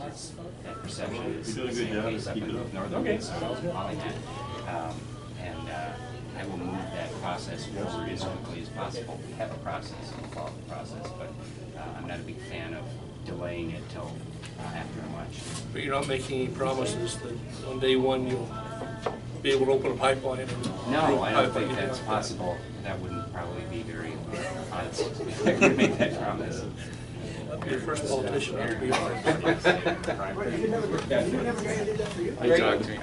that perception is you're doing a good job. up Keep it in up. northern Polynet. And I will move that process forward as quickly as possible. We have a process, we follow the process, but I'm not a big fan of delaying it till after March. But you're not making any promises that on day one you'll be able to open a pipeline? And No, I don't think that's possible. That wouldn't probably be very honest if I could make that promise. That'd be your first politician not to be honest. I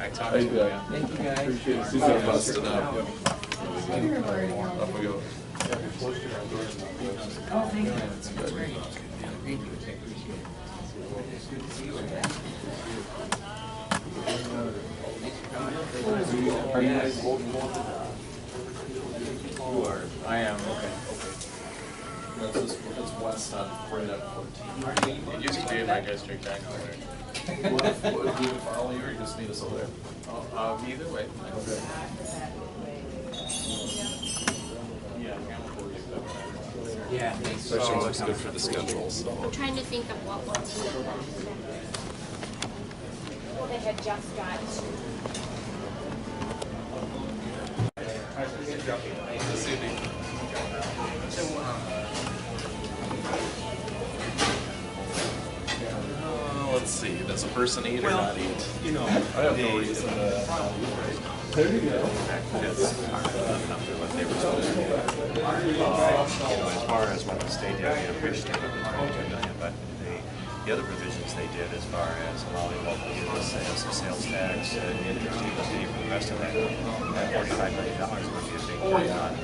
talked to you. Thank you, guys. Appreciate it. Susan busted up. Up we go. Oh, thank you. That's great. Thank you. Good to see you again. Are you guys both? You are. I am. Okay. That's west on right at 14. It used to be in my district, I know there. What do you follow you or you just meet us over there? Either way. Okay. Yeah, thanks. Especially looks good for the schedule, so. I'm trying to think of what ones we had. Well, they had just got. This evening. Let's see, does a person eat or not eat? You know, I have no reason to. There you go. It's enough to what they were supposed to do. As far as what the state did, I appreciate it, the 22 million, but the other provisions they did as far as allowing local business sales tax, interest, even pay for the rest of that, that $45 million would be a big deal on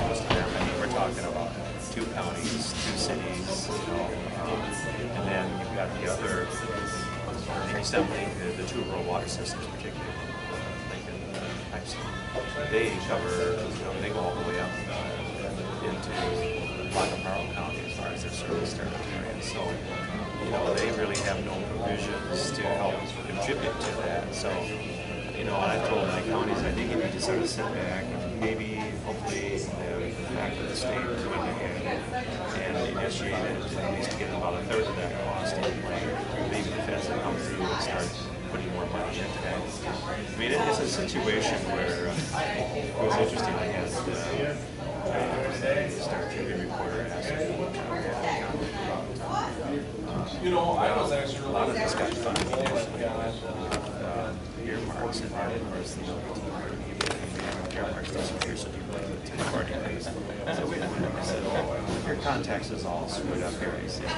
most of them. I mean, we're talking about 2 counties, 2 cities, and then you've got the other, the extent the 2 rural water systems, particularly they cover, they go all the way up into Lacaparo County as far as their service territory. So, they really have no provisions to help contribute to that. So, and I told my counties, I think you need to sort of sit back and maybe, hopefully, back to the state and initiate it, at least to get about 1/3 of that cost. Maybe the feds will come through and start putting more money into that. I mean, it's a situation where it was interesting. I had Star Tribune reporter asked me, I was actually a lot of this got funded earmarks, and then of course earmarks disappear, so people take the party pays. I said, wait a minute. I said, your context is all screwed up here. I said, the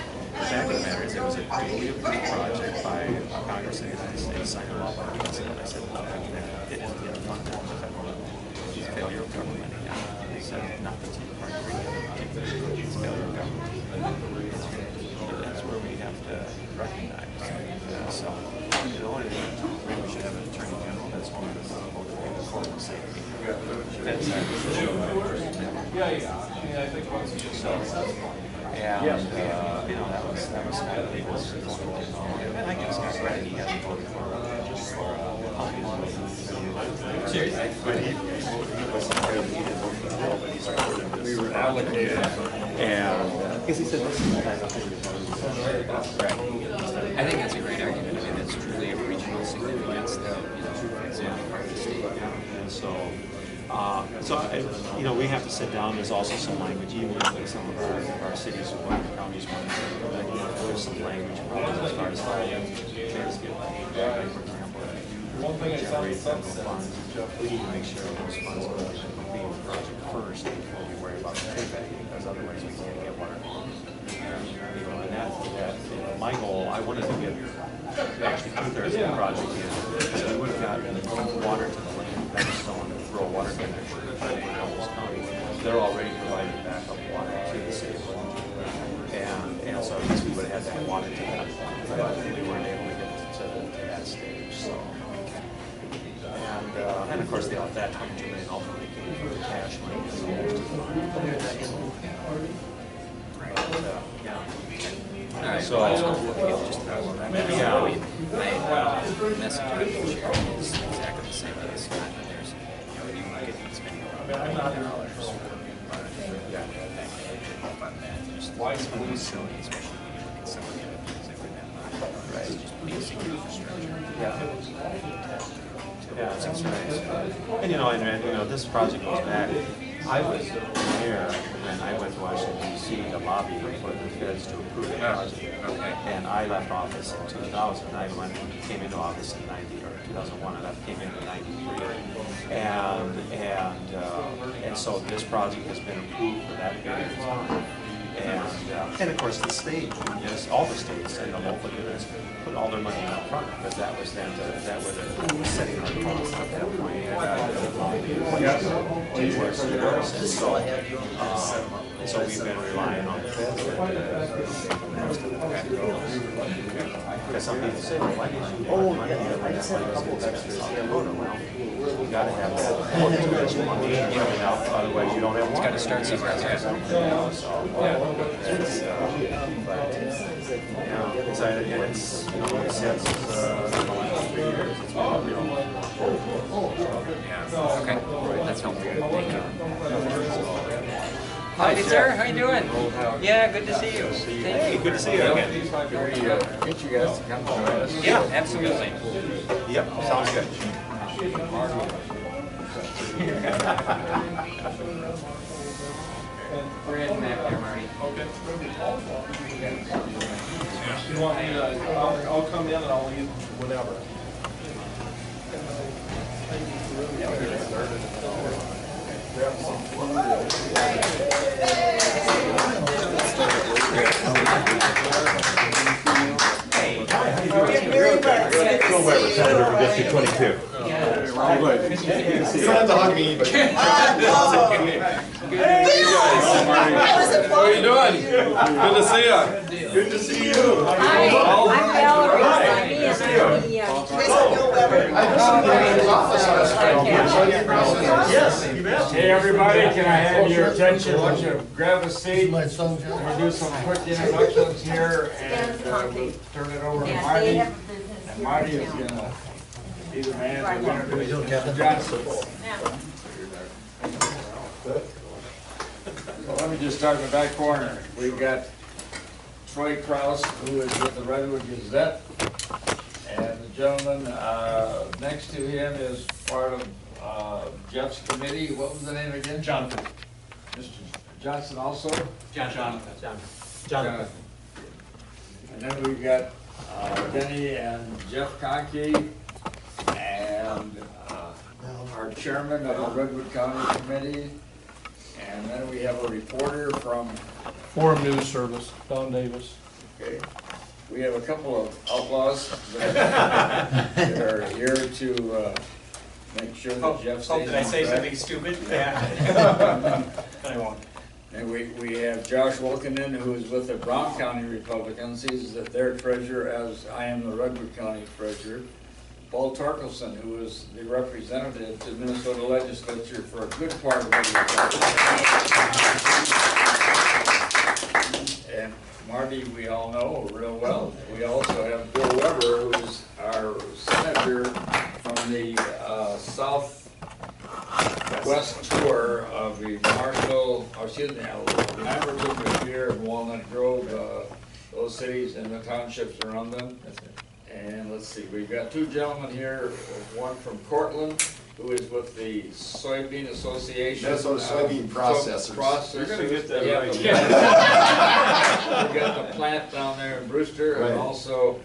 fact of the matter is it was a duly approved project by Congress in the United States, signed a law by the President. I said, no, it didn't get funded by the federal government. It's failure of government. They said, not the Tea Party, it's failure of government. That's where we have to recognize. So, and we should have an attorney general that's one of the court and safety. That's I think once you just and that was kind of and I guess Scott Brady, he hasn't voted for seriously, but he didn't vote for the bill, but he supported this. We were allocated, and because he said this is the kind of thing Right. I think that's a great argument. I mean, it's truly of regional significance that, it's in part of the state. and so we have to sit down. There's also some language, even in some of our cities or counties, there's some language as far as how things get paid. For example, generate federal funds, we need to make sure those funds are being the project first before we worry about the payback, because otherwise we can't get water. And that my goal, I wanted to get actually 2/3 of the project in, so we would have gotten water to the lane, Redstone, and throw a water connection in Ellis County. They're already providing backup water to the state. And so at least we would have had that water to that point, but we weren't able to get to that stage. So, and of course, that $22 million ultimately came from the cash money. Alright, So, I just want to look at just that one. My message I can share is exactly the same as Scott. There's, you can get spending around $1 million fund that. There's some facilities, especially some of the other things that we're not. Right. basic infrastructure. Yeah. Yeah, that's right. And this project goes back. I was there when I went to Washington D.C. to lobby for the feds to approve the project. Okay. And I left office in 2000. I came into office in 2001. I came in 93. And so this project has been approved for that period of time. And of course the state, yes, all the states and the local units put all their money up front because that was then that was setting our costs at that point. And so we've been relying on the feds because some people say, well, why did you money? Well, you got to have that money coming out, otherwise you don't have water. Got to start somewhere. Okay, that's helpful. Thank you. Hi, sir. How you doing? Yeah, good to see you. Hey, good to see you again. Get you guys to come join us. Yeah, absolutely. Yep, sounds good. We're heading back there, Marty. You want me to, I'll come in and I'll leave whenever. Representative District 22. You don't have to hug me, but. How are you doing? Good to see you. Good to see you. Hi, I'm Valerie. I'm I listened to his office last night. Yes, you bet. Hey everybody, can I have your attention? Why don't you grab a seat? We'll do some quick introductions here and we'll turn it over to Marty. And Marty is gonna be the man to introduce Mr. Johnson. So let me just start in the back corner. We've got Troy Kraus, who is with the Redwood Gazette. And the gentleman next to him is part of Jeff's committee. What was the name again? Jonathan. Mr. Johnson also? Jonathan. And then we've got Denny and Jeff Conkey and our chairman of the Redwood County Committee. And then we have a reporter from, Forum News Service, Don Davis. okay, we have a couple of outlaws that are here to make sure that Jeff stays on Did I say track. something stupid? Yeah. I won't. And we have Josh Wilkinen, who is with the Brown County Republicans. He's their treasurer, as I am the Redwood County treasurer. Paul Torkelson, who is the representative to the Minnesota legislature for a good part of Redwood County. And Marty, we all know real well. We also have Bill Weber, who is our senator from the southwest tour of the Lamberton, Revere, and Walnut Grove, those cities and the townships around them. And let's see, we've got two gentlemen here, one from Cortland, who is with the Soybean Association. Minnesota Soybean Processors. You're gonna get that right. We've got the plant down there in Brewster, Right. and also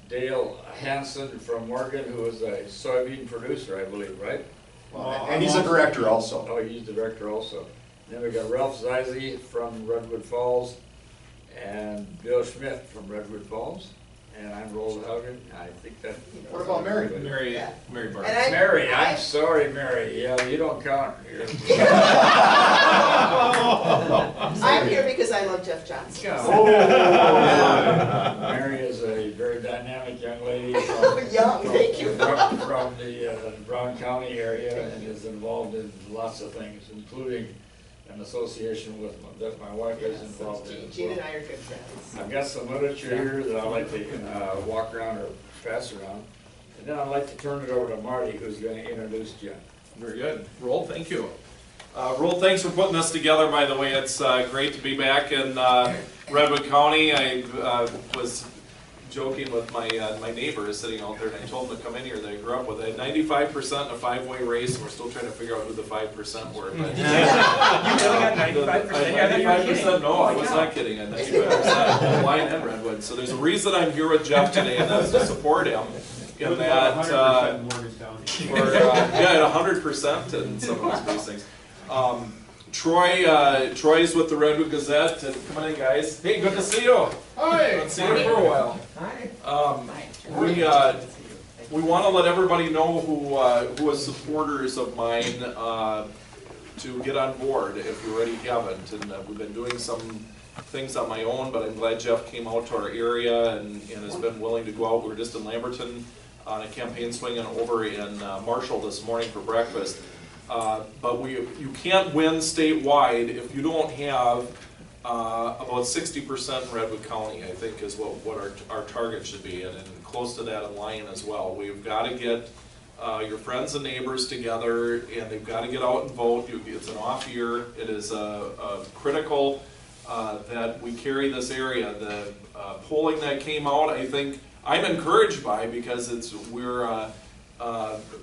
Dale Hansen from Morgan, who is a soybean producer, I believe, right? And he's a director also. Oh, he's the director also. Then we got Ralph Zeise from Redwood Falls, and Bill Schmidt from Redwood Falls. And I'm Roland Haugen. I think that. What about Mary? Mary Barr. Mary, I'm sorry, Mary. Yeah, you don't count here. I'm here because I love Jeff Johnson. Oh. Mary is a very dynamic young lady Young, thank you. from the Brown County area and is involved in lots of things, including an association that my wife is involved in. Gene and I are good friends. I've got some literature here that I'd like to walk around or pass around. And then I'd like to turn it over to Marty, who's going to introduce Jen. Very good. Roll, thank you. Roll, thanks for putting this together, by the way. It's great to be back in Redwood County. I was joking with my my neighbor sitting out there, and I told him to come in here that I grew up with. I had 95% in a 5-way race, and we're still trying to figure out who the 5% were. But You really got 95%? 95%? No, I was not kidding. At 95%, Line and Redwood. So there's a reason I'm here with Jeff today, and that's to support him in that. Yeah, at 100% in some of those precincts. Troy's with the Redwood Gazette, and come on in, guys. Hey, good to see you. Hi. Haven't seen you for a while. We want to let everybody know who is supporters of mine to get on board if you already haven't. And we've been doing some things on my own, but I'm glad Jeff came out to our area and has been willing to go out. We were just in Lamberton on a campaign swing and over in Marshall this morning for breakfast. But you can't win statewide if you don't have about 60% in Redwood County, I think is what our target should be, and close to that in Lyon as well. We've got to get your friends and neighbors together, and they've got to get out and vote. It's an off year. It is critical that we carry this area. The polling that came out, I think I'm encouraged by, because we're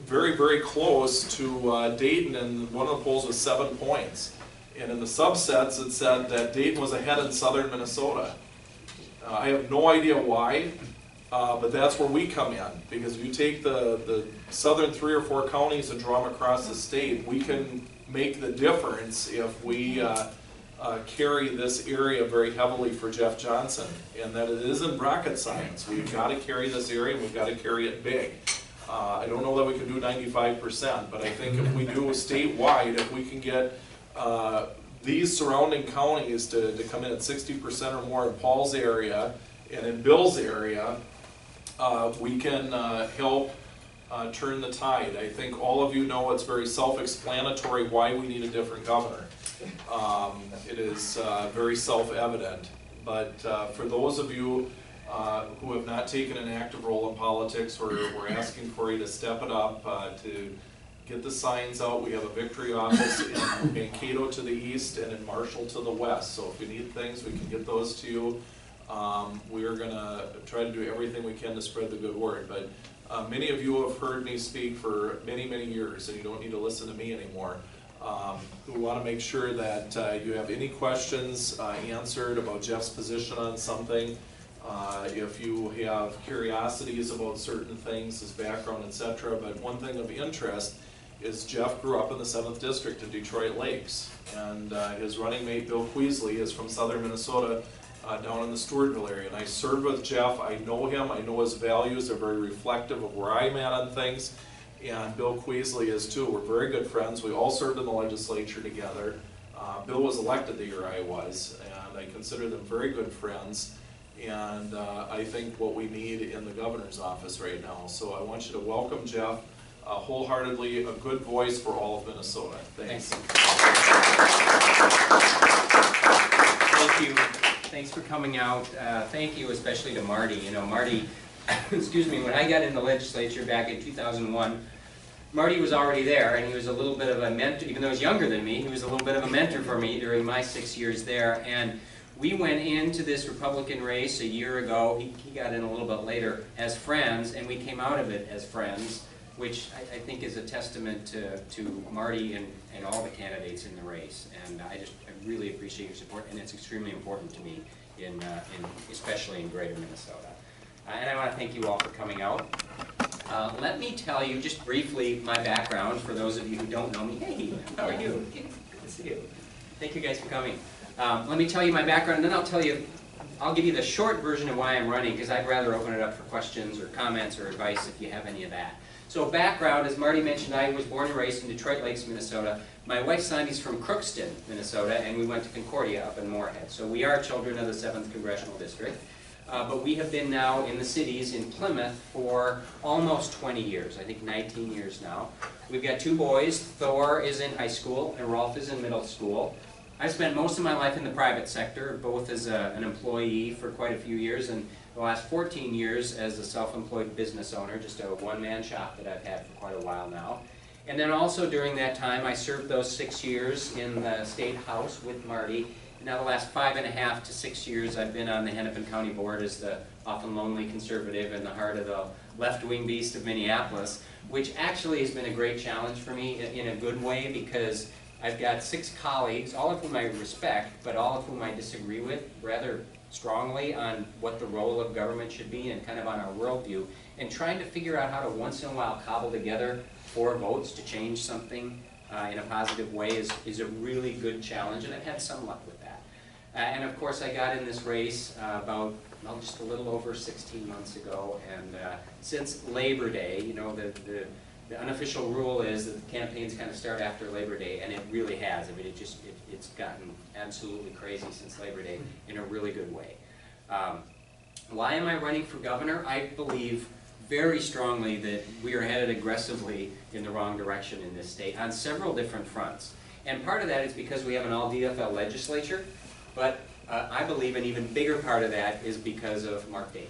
very, very close to Dayton, and one of the polls was 7 points. And in the subsets, it said that Dayton was ahead in southern Minnesota. I have no idea why, but that's where we come in. Because if you take the southern 3 or 4 counties and draw them across the state, we can make the difference if we carry this area very heavily for Jeff Johnson. And that it isn't rocket science. We've got to carry this area, and we've got to carry it big. I don't know that we can do 95%, but I think if we do statewide, if we can get these surrounding counties to come in at 60% or more in Paul's area and in Bill's area, we can help turn the tide. I think all of you know it's very self-explanatory why we need a different governor. It is very self-evident, but for those of you who have not taken an active role in politics, we're asking for you to step it up, to get the signs out. We have a victory office in Mankato to the east and in Marshall to the west. So if you need things, we can get those to you. We are going to try to do everything we can to spread the good word. But many of you have heard me speak for many, many years, and you don't need to listen to me anymore. We want to make sure that you have any questions answered about Jeff's position on something. If you have curiosities about certain things, his background, etc. But one thing of interest is Jeff grew up in the 7th District of Detroit Lakes, and his running mate Bill Queasley is from southern Minnesota, down in the Stewartville area. And I served with Jeff. I know him. I know his values. They're very reflective of where I'm at on things, and Bill Queasley is too. We're very good friends. We all served in the legislature together. Bill was elected the year I was, and I consider them very good friends. And I think what we need in the governor's office right now. So I want you to welcome Jeff wholeheartedly, a good voice for all of Minnesota. Thanks. Thank you. Thanks for coming out. Thank you especially to Marty. You know, Marty, excuse me, when I got in the legislature back in 2001, Marty was already there, and he was a little bit of a mentor. Even though he was younger than me, he was a little bit of a mentor for me during my 6 years there. And we went into this Republican race a year ago. He got in a little bit later as friends, and we came out of it as friends, which I think is a testament to Marty and all the candidates in the race. And I really appreciate your support, and it's extremely important to me, especially in greater Minnesota. And I want to thank you all for coming out. Let me tell you just briefly my background for those of you who don't know me. Hey, how are you? Good to see you. Thank you guys for coming. Let me tell you my background, and then I'll give you the short version of why I'm running, because I'd rather open it up for questions or comments or advice if you have any of that. So background, as Marty mentioned, I was born and raised in Detroit Lakes, Minnesota. My wife Sandy's from Crookston, Minnesota, and we went to Concordia up in Moorhead. So we are children of the 7th Congressional District. But we have been now in the cities in Plymouth for almost 20 years, I think 19 years now. We've got 2 boys. Thor is in high school and Rolf is in middle school. I've spent most of my life in the private sector, both as an employee for quite a few years and the last 14 years as a self-employed business owner, just a one-man shop that I've had for quite a while now. And then also during that time, I served those 6 years in the State House with Marty now the last 5.5 to 6 years, I've been on the Hennepin County Board as the often lonely conservative in the heart of the left-wing beast of Minneapolis, which actually has been a great challenge for me in a good way, because I've got 6 colleagues, all of whom I respect, but all of whom I disagree with rather strongly on what the role of government should be and kind of on our worldview, and trying to figure out how to once in a while cobble together 4 votes to change something in a positive way is a really good challenge, and I've had some luck with that. And of course I got in this race about, well, just a little over 16 months ago, and since Labor Day, you know, the unofficial rule is that the campaigns kind of start after Labor Day, and it really has. I mean, it's gotten absolutely crazy since Labor Day in a really good way. Why am I running for governor? I believe very strongly that we are headed aggressively in the wrong direction in this state on several different fronts. And part of that is because we have an all-DFL legislature, but I believe an even bigger part of that is because of Mark Dayton.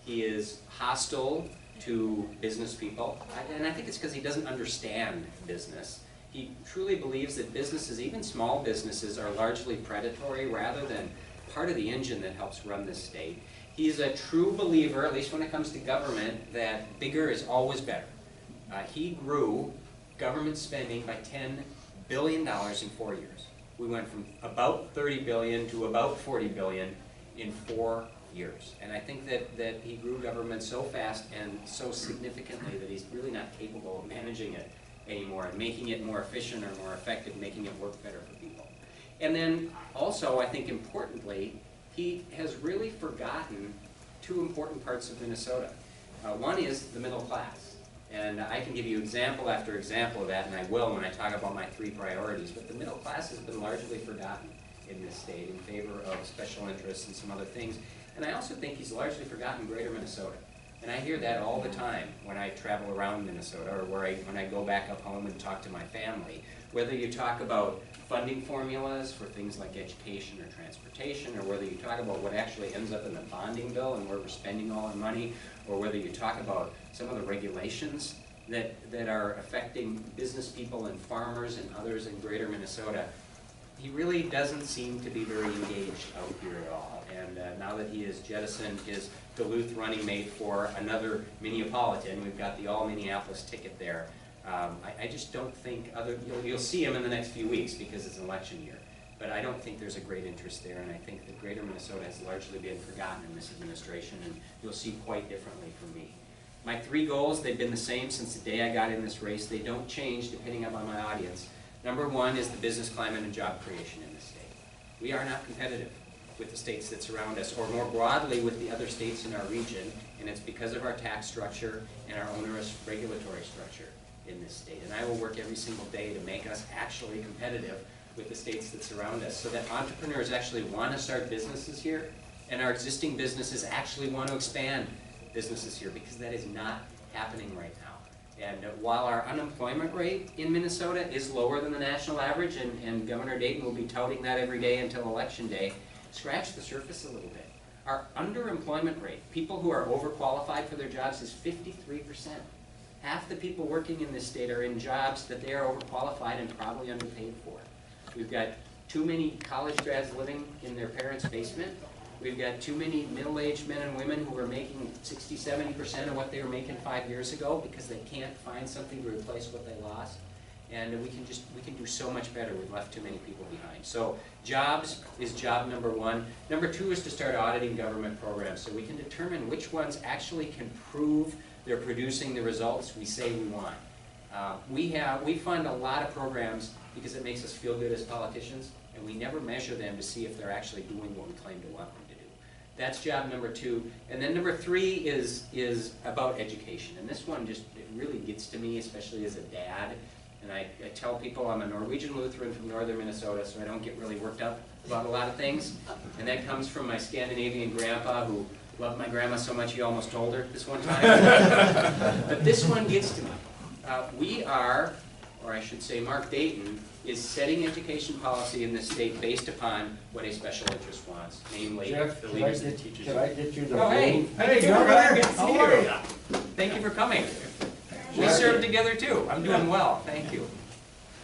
He is hostile to business people, and I think it's because he doesn't understand business. He truly believes that businesses, even small businesses, are largely predatory rather than part of the engine that helps run this state. He's a true believer, at least when it comes to government, that bigger is always better. He grew government spending by $10 billion in 4 years. We went from about $30 billion to about $40 billion in 4 years. And I think that he grew government so fast and so significantly that he's really not capable of managing it anymore and making it more efficient or more effective, making it work better for people. And then also, I think importantly, he has really forgotten 2 important parts of Minnesota. One is the middle class. And I can give you example after example of that, and I will when I talk about my 3 priorities. But the middle class has been largely forgotten in this state in favor of special interests and some other things. And I also think he's largely forgotten greater Minnesota. And I hear that all the time when I travel around Minnesota, or when I go back up home and talk to my family. Whether you talk about funding formulas for things like education or transportation, or whether you talk about what actually ends up in the bonding bill and where we're spending all our money, or whether you talk about some of the regulations that are affecting business people and farmers and others in greater Minnesota, he really doesn't seem to be very engaged out here at all. And now that he has jettisoned his Duluth running mate for another Minneapolitan, we've got the all-Minneapolis ticket there. I just don't think you'll see him in the next few weeks because it's an election year. But I don't think there's a great interest there, and I think that greater Minnesota has largely been forgotten in this administration, and you'll see quite differently from me. My 3 goals, they've been the same since the day I got in this race. They don't change depending upon my audience. Number 1 is the business climate and job creation in this state. We are not competitive with the states that surround us, or more broadly with the other states in our region, and it's because of our tax structure and our onerous regulatory structure in this state. And I will work every single day to make us actually competitive with the states that surround us, so that entrepreneurs actually want to start businesses here, and our existing businesses actually want to expand businesses here, because that is not happening right now. And while our unemployment rate in Minnesota is lower than the national average, and Governor Dayton will be touting that every day until Election Day, scratch the surface a little bit. Our underemployment rate, people who are overqualified for their jobs, is 53%. Half the people working in this state are in jobs that they are overqualified and probably underpaid for. We've got too many college grads living in their parents' basement. We've got too many middle-aged men and women who are making 60, 70% of what they were making 5 years ago because they can't find something to replace what they lost. And we can do so much better. We've left too many people behind. So jobs is job number 1. Number 2 is to start auditing government programs so we can determine which ones actually can prove they're producing the results we say we want. We fund a lot of programs because it makes us feel good as politicians, and we never measure them to see if they're actually doing what we claim to want them to do. That's job number 2. And then number 3 is about education. And this one it really gets to me, especially as a dad. And I tell people I'm a Norwegian Lutheran from northern Minnesota, so I don't get really worked up about a lot of things. And that comes from my Scandinavian grandpa who loved my grandma so much he almost told her this one time. But this one gets to me. We are, or I should say Mark Dayton, is setting education policy in this state based upon what a special interest wants, namely Jeff, the leaders and teachers. Can I get you the Oh, hey, Hey, Governor, how are you? Thank you for coming. We served together too. I'm doing well, thank you.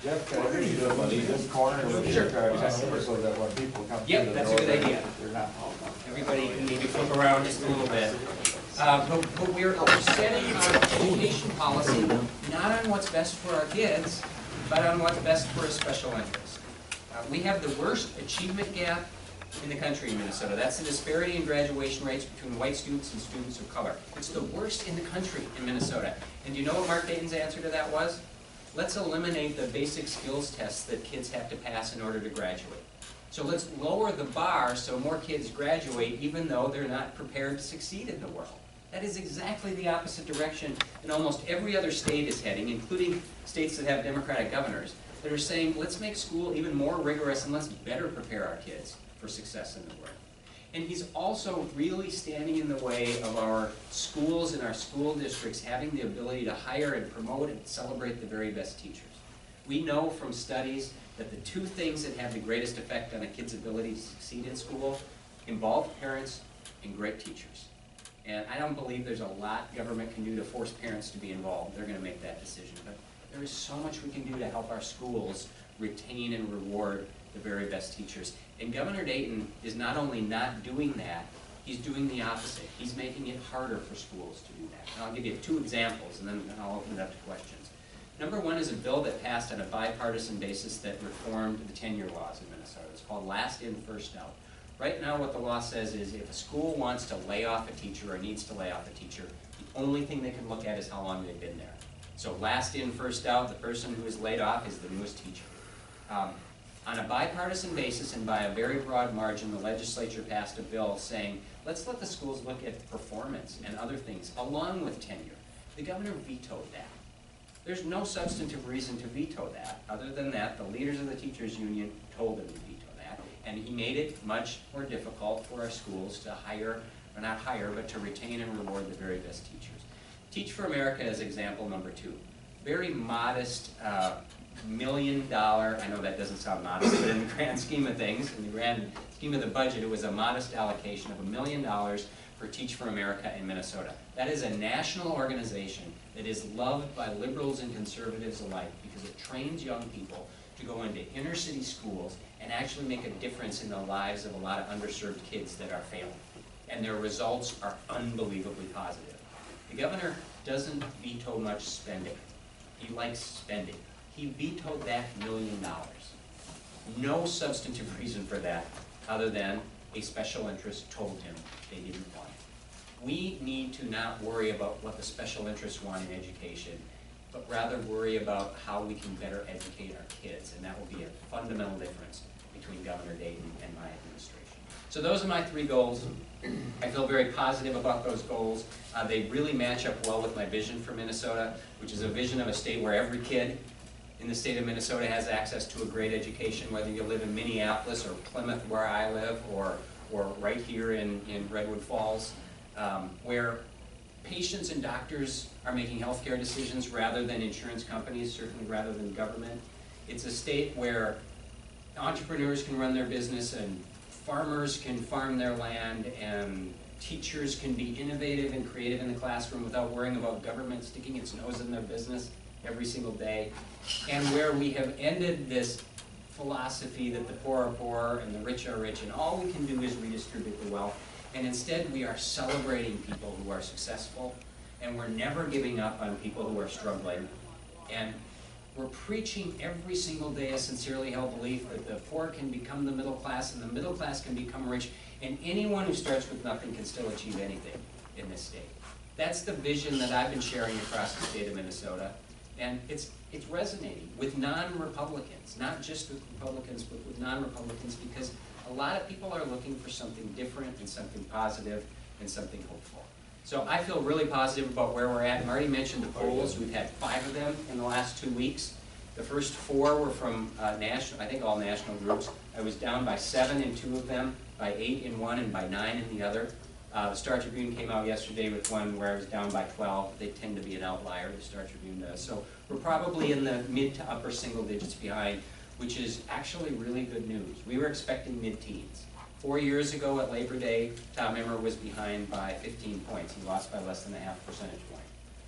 Jeff, can I use this corner with your camera so that when people come through Yep, the that's a door, good idea. they're not. Everybody can maybe flip around just a little bit. But we're setting our education policy not on what's best for our kids, but on what's best for a special interest. We have the worst achievement gap in the country in Minnesota. That's the disparity in graduation rates between white students and students of color. It's the worst in the country in Minnesota. And do you know what Mark Dayton's answer to that was? Let's eliminate the basic skills tests that kids have to pass in order to graduate. So let's lower the bar so more kids graduate even though they're not prepared to succeed in the world. That is exactly the opposite direction in almost every other state is heading, including states that have Democratic governors, that are saying, let's make school even more rigorous and let's better prepare our kids for success in the world. And he's also really standing in the way of our schools and our school districts having the ability to hire and promote and celebrate the very best teachers. We know from studies that the two things that have the greatest effect on a kid's ability to succeed in school involve parents and great teachers. And I don't believe there's a lot government can do to force parents to be involved. They're going to make that decision. But there is so much we can do to help our schools retain and reward the very best teachers. And Governor Dayton is not only not doing that, he's doing the opposite. He's making it harder for schools to do that. And I'll give you two examples, and then I'll open it up to questions. Number one is a bill that passed on a bipartisan basis that reformed the tenure laws in Minnesota. It's called Last In, First Out. Right now what the law says is if a school wants to lay off a teacher or needs to lay off a teacher, the only thing they can look at is how long they've been there. So last in, first out, the person who is laid off is the newest teacher. On a bipartisan basis and by a very broad margin, the legislature passed a bill saying, let's let the schools look at performance and other things along with tenure. The governor vetoed that. There's no substantive reason to veto that. Other than that, the leaders of the teachers union told him to veto that. And he made it much more difficult for our schools to hire, or not hire, but to retain and reward the very best teachers. Teach for America is example number two. Very modest, $1 million, I know that doesn't sound modest, but in the grand scheme of things, in the grand scheme of the budget, it was a modest allocation of $1 million for Teach for America in Minnesota. That is a national organization that is loved by liberals and conservatives alike because it trains young people to go into inner city schools and actually make a difference in the lives of a lot of underserved kids that are failing. And their results are unbelievably positive. The governor doesn't veto much spending. He likes spending. He vetoed that $1 million. No substantive reason for that other than a special interest told him they didn't want it. We need to not worry about what the special interests want in education, but rather worry about how we can better educate our kids, and that will be a fundamental difference between Governor Dayton and my administration. So those are my three goals. I feel very positive about those goals. They really match up well with my vision for Minnesota, which is a vision of a state where every kid in the state of Minnesota has access to a great education, whether you live in Minneapolis or Plymouth, where I live, or right here in Redwood Falls, where patients and doctors are making healthcare decisions rather than insurance companies, certainly rather than government. It's a state where entrepreneurs can run their business and farmers can farm their land and teachers can be innovative and creative in the classroom without worrying about government sticking its nose in their business every single day, and where we have ended this philosophy that the poor are poor and the rich are rich and all we can do is redistribute the wealth, and instead we are celebrating people who are successful, and we're never giving up on people who are struggling, and we're preaching every single day a sincerely held belief that the poor can become the middle class and the middle class can become rich, and anyone who starts with nothing can still achieve anything in this state. That's the vision that I've been sharing across the state of Minnesota, and it's resonating with non-Republicans, not just with Republicans, but with non-Republicans, because a lot of people are looking for something different and something positive and something hopeful. So I feel really positive about where we're at. Marty mentioned the polls. We've had 5 of them in the last 2 weeks. The first 4 were from national, I think all national groups. I was down by 7 in 2 of them, by 8 in 1, and by 9 in the other. The Star Tribune came out yesterday with one where I was down by 12. They tend to be an outlier, the Star Tribune does. So we're probably in the mid to upper single digits behind, which is actually really good news. We were expecting mid-teens. 4 years ago at Labor Day, Tom Emmer was behind by 15 points. He lost by less than a half percentage point.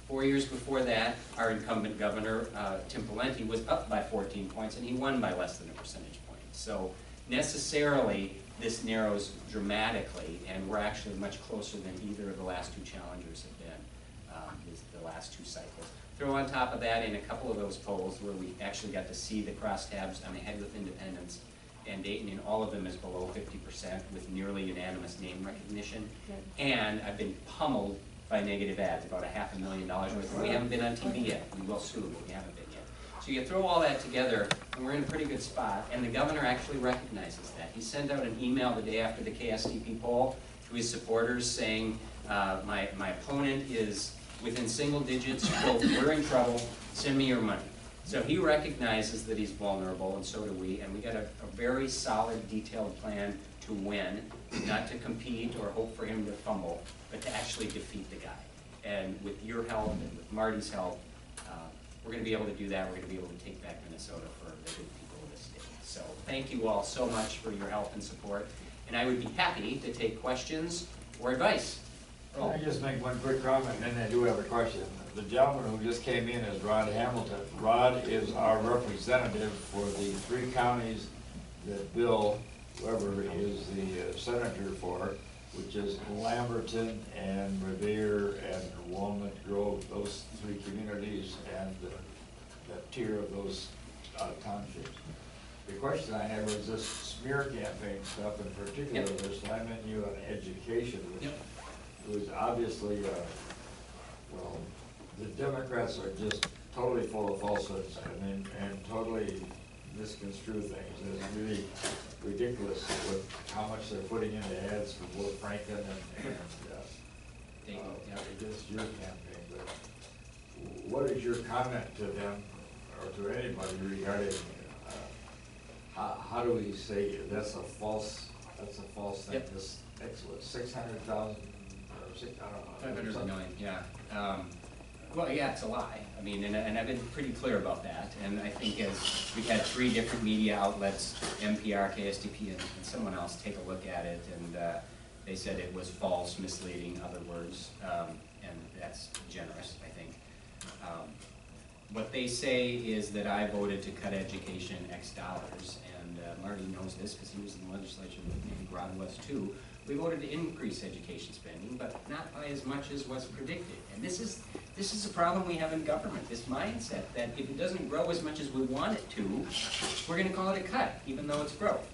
4 years before that, our incumbent governor, Tim Pawlenty, was up by 14 points, and he won by less than a percentage point. So necessarily, this narrows dramatically, and we're actually much closer than either of the last two challengers have been, the last two cycles. Throw on top of that in a couple of those polls where we actually got to see the crosstabs. I'm ahead with independents, and Dayton in all of them is below 50% with nearly unanimous name recognition. And I've been pummeled by negative ads, about $500,000 worth. We haven't been on TV yet. We will soon, but we haven't been yet. So you throw all that together, and we're in a pretty good spot, and the governor actually recognizes that. He sent out an email the day after the KSTP poll to his supporters saying, my opponent is within single digits, quote, we're in trouble, send me your money. So he recognizes that he's vulnerable, and so do we, and we got a very solid, detailed plan to win, not to compete or hope for him to fumble, but to actually defeat the guy. And with your help and with Marty's help, we're going to be able to do that. We're going to be able to take back Minnesota for the good people of the state. So thank you all so much for your help and support, and I would be happy to take questions or advice. Can I just make one quick comment, and then I do have a question. The gentleman who just came in is Rod Hamilton. Rod is our representative for the 3 counties that Bill Weber is the senator for, which is Lamberton and Revere and Walnut Grove, those 3 communities, and that tier of those townships. The question I had was this smear campaign stuff, in particular, they're slamming you on education, which was obviously, well, the Democrats are just totally full of falsehoods, and totally misconstrue things. It's really ridiculous with how much they're putting into ads for both Franklin and against your campaign. But what is your comment to them or to anybody regarding how do we say that's a false thing? This excellent 600,000 or 6, I don't know. 500 million, yeah. Well, yeah, it's a lie. I mean, and I've been pretty clear about that. And I think as we've had 3 different media outlets, NPR, KSTP, and someone else take a look at it, and they said it was false, misleading, other words, and that's generous, I think. What they say is that I voted to cut education X dollars, and Marty knows this because he was in the legislature with me, and Rod was too. We voted to increase education spending, but not by as much as was predicted. And this is a problem we have in government, this mindset that if it doesn't grow as much as we want it to, we're going to call it a cut, even though it's growth.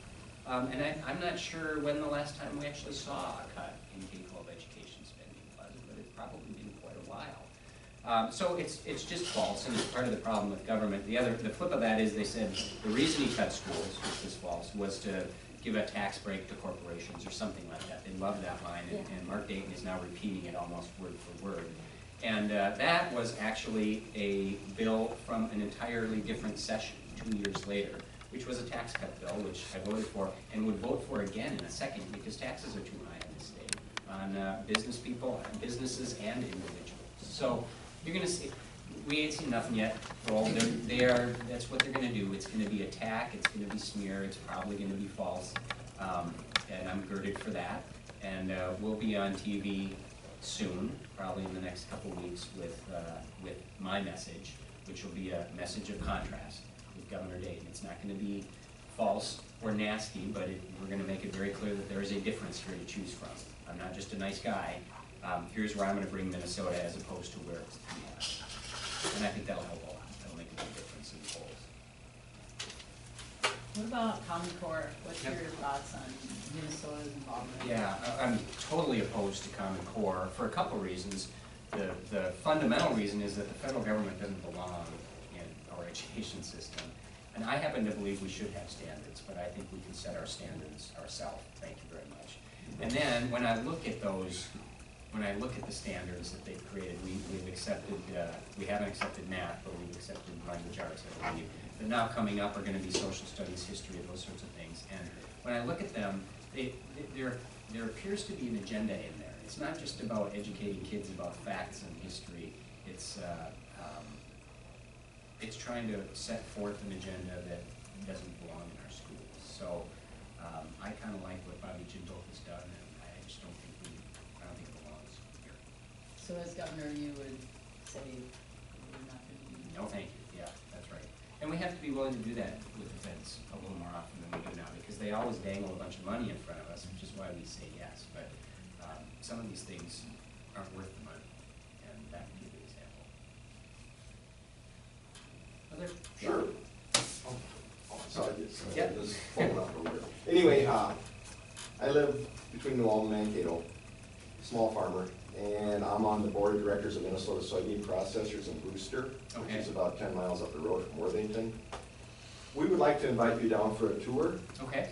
And I'm not sure when the last time we actually saw a cut in K-12 education spending was, but it's probably been quite a while. So it's just false, and it's part of the problem with government. The flip of that is they said the reason he cut schools, which was false, was to give a tax break to corporations or something like that. They love that line, and Mark Dayton is now repeating it almost word for word. And that was actually a bill from an entirely different session 2 years later, which was a tax cut bill, which I voted for and would vote for again in a second because taxes are too high in this state on business people, businesses, and individuals. So you're going to see. We ain't seen nothing yet. Well, that's what they're going to do. It's going to be attack, it's going to be smear, it's probably going to be false, and I'm girded for that. And we'll be on TV soon, probably in the next couple of weeks, with my message, which will be a message of contrast with Governor Dayton. It's not going to be false or nasty, but we're going to make it very clear that there is a difference here to choose from. I'm not just a nice guy. Here's where I'm going to bring Minnesota as opposed to where it's at. And I think that'll help a lot. That'll make a big difference in the polls. What about Common Core? What's your thoughts on Minnesota's involvement? Yeah, I'm totally opposed to Common Core for a couple reasons. The fundamental reason is that the federal government doesn't belong in our education system. And I happen to believe we should have standards, but I think we can set our standards ourselves. Thank you very much. And then when I look at those, when I look at the standards that they've created, we've accepted, we haven't accepted math, but we've accepted language arts, I believe. But now coming up are going to be social studies, history, those sorts of things. And when I look at them, there appears to be an agenda in there. It's not just about educating kids about facts and history. It's trying to set forth an agenda that doesn't belong in our schools. So I kind of like what Bobby Jindal has done, and I just don't think it belongs here. So as governor, you would say Oh, thank you, yeah, that's right. And we have to be willing to do that with the feds a little more often than we do now, because they always dangle a bunch of money in front of us, which is why we say yes. But some of these things aren't worth the money, and that would be the example. Other? Sure. Sorry, Yeah. this phone up over here. Anyway, I live between New Ulm and Mankato, small farmer, and I'm on the board of directors of Minnesota Soybean Processors in Brewster, which Okay. is about 10 miles up the road from Worthington. We would like to invite you down for a tour. Okay.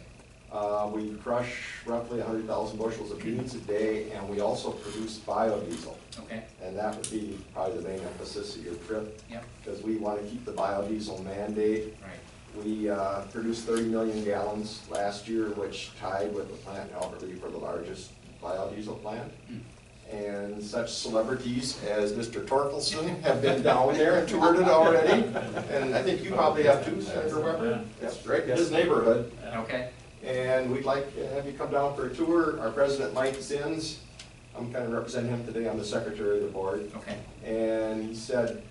We crush roughly 100,000 bushels of beans a day, and we also produce biodiesel. Okay. And that would be probably the main emphasis of your trip. Yep. Because we want to keep the biodiesel mandate. Right. We produced 30 million gallons last year, which tied with the plant in Alberta for the largest biodiesel plant. And such celebrities as Mr. Torkelson have been down there and toured it already. And I think you probably have too, Senator Weber. That's right, his neighborhood. Okay. And we'd like to have you come down for a tour. Our president, Mike Zins, I'm kind of representing him today, I'm the secretary of the board. Okay. And he said,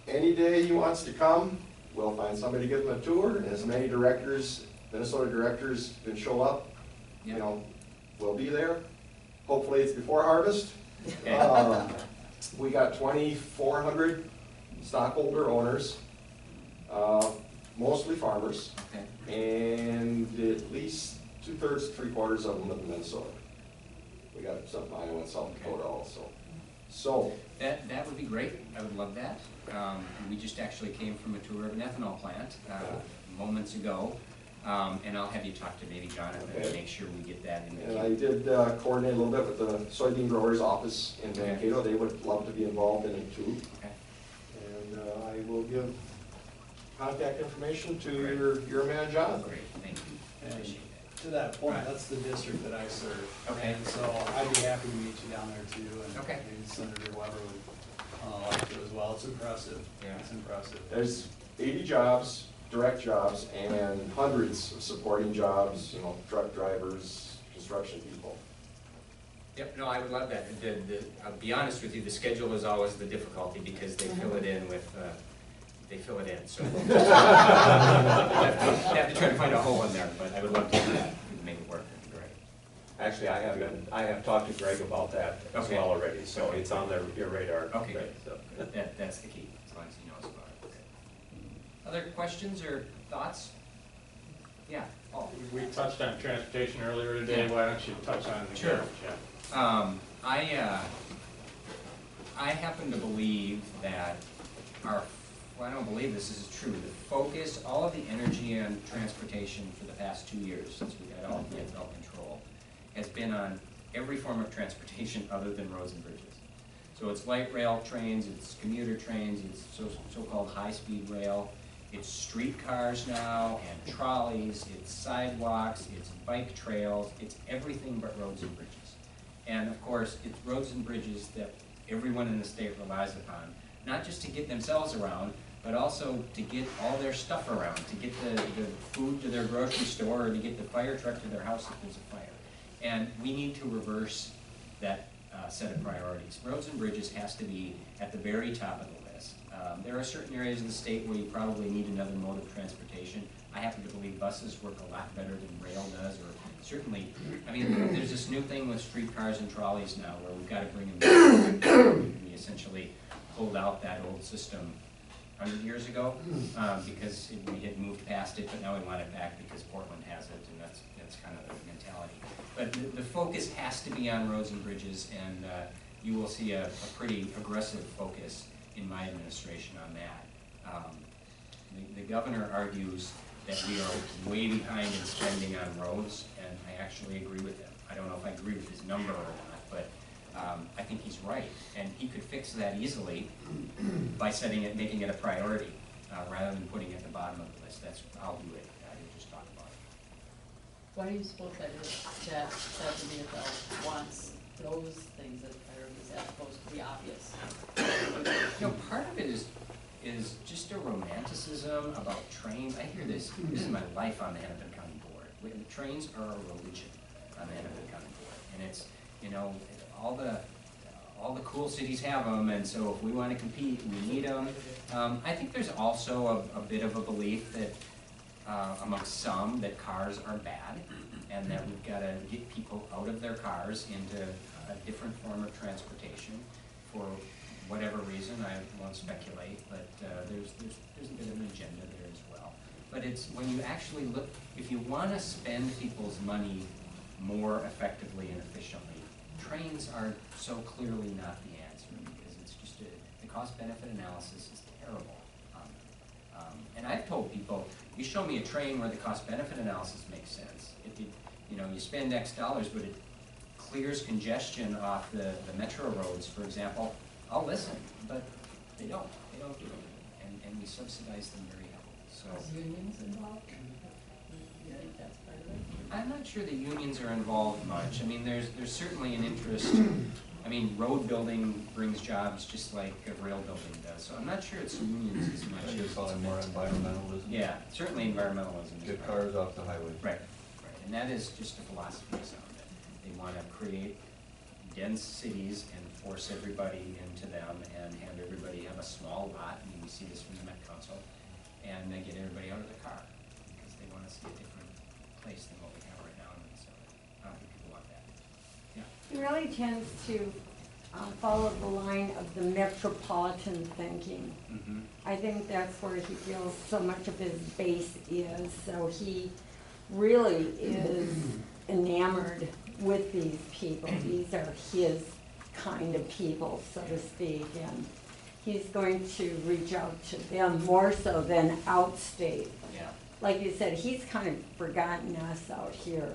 any day he wants to come, we'll find somebody to give him a tour, and as many directors, Minnesota directors can show up, you know, we'll be there. Hopefully it's before harvest. We got 2,400 stockholder owners, mostly farmers, and at least 2/3, 3/4 of them live in Minnesota. We got some in Iowa and South Dakota also. So that would be great. I would love that. We just actually came from a tour of an ethanol plant moments ago, and I'll have you talk to maybe Jonathan and make sure we get that in the and I did coordinate a little bit with the soybean growers office in Mankato. They would love to be involved in it too. Okay. And I will give contact information to your man, John. Great, thank you. Appreciate that. To that point, that's the district that I serve. Okay. And so I'd be happy to meet you down there too, and Okay. maybe Senator Weber would like to as well. It's impressive. Yeah. It's impressive. There's 80 jobs, direct jobs, and hundreds of supporting jobs, you know, truck drivers, construction people. Yep, no, I would love that. I'll be honest with you, the schedule is always the difficulty because they fill it in with, they fill it in, so. I have to try to find a hole in there, but I would love to do that, make it work, that'd be great. Actually, I have talked to Greg about that as Okay. well already, so it's on your radar. Okay, good. So. That's the key, as long as he knows about it. Okay. Other questions or thoughts? Yeah, Paul. We touched on transportation earlier today, why don't you touch on the Sure. garbage? I happen to believe that well, I don't believe this is true, the focus, all of the energy on transportation for the past 2 years, since we got all of ethanol control, has been on every form of transportation other than roads and bridges. So it's light rail trains, it's commuter trains, it's so-called high-speed rail, it's streetcars now, and trolleys, it's sidewalks, it's bike trails, it's everything but roads and bridges. And of course, it's roads and bridges that everyone in the state relies upon, not just to get themselves around, but also to get all their stuff around, to get the food to their grocery store, or to get the fire truck to their house if there's a fire. And we need to reverse that set of priorities. Roads and bridges has to be at the very top of the list. There are certain areas of the state where you probably need another mode of transportation. I happen to believe buses work a lot better than rail does, or certainly, I mean, there's this new thing with streetcars and trolleys now where we've got to bring them back. We essentially pulled out that old system 100 years ago because we had moved past it, but now we want it back because Portland has it, and that's kind of the mentality. But the focus has to be on roads and bridges, and you will see a pretty aggressive focus in my administration on that. The governor argues that we are way behind in spending on roads, and I actually agree with him. I don't know if I agree with his number or not, but I think he's right, and he could fix that easily by making it a priority, rather than putting it at the bottom of the list. I'll do it. I can just talk about it. Why do you suppose that is, that the VFL wants those things as priorities as opposed to the obvious? You know, part of it is just a romanticism about trains. I hear this is my life on the Hennepin County Board. The trains are a religion on the Hennepin County Board, and it's, you know, all all the cool cities have them, and so if we want to compete, we need them. I think there's also a bit of a belief that amongst some that cars are bad, and that we've got to get people out of their cars into a different form of transportation for whatever reason. I won't speculate, but there's a bit of an agenda there as well. But it's when you actually look, if you want to spend people's money more effectively and efficiently, trains are so clearly not the answer, because it's just the cost-benefit analysis is terrible. And I've told people, you show me a train where the cost-benefit analysis makes sense. If you spend X dollars, but it clears congestion off the metro roads, for example, I'll listen, but they don't do it, and we subsidize them very heavily, so. Is unions involved? You think that's part of it? I'm not sure the unions are involved much. I mean, there's certainly an interest. I mean, road building brings jobs just like rail building does, so I'm not sure it's unions as much as it's probably more environmentalism. Yeah, certainly environmentalism. is Get part of cars off the highway. Right, and that is just a philosophy of some of it. They want to create dense cities and force everybody into them and have everybody have a small lot. I mean, we see this from the Met Council, and they get everybody out of the car because they want to see a different place than what we have right now in Minnesota. I don't think people want that. Yeah. He really tends to follow the line of the metropolitan thinking. Mm-hmm. I think that's where he feels so much of his base is. So he really is enamored with these people. These are his kind of people, so to speak, and he's going to reach out to them more so than outstate. Yeah. Like you said, he's kind of forgotten us out here.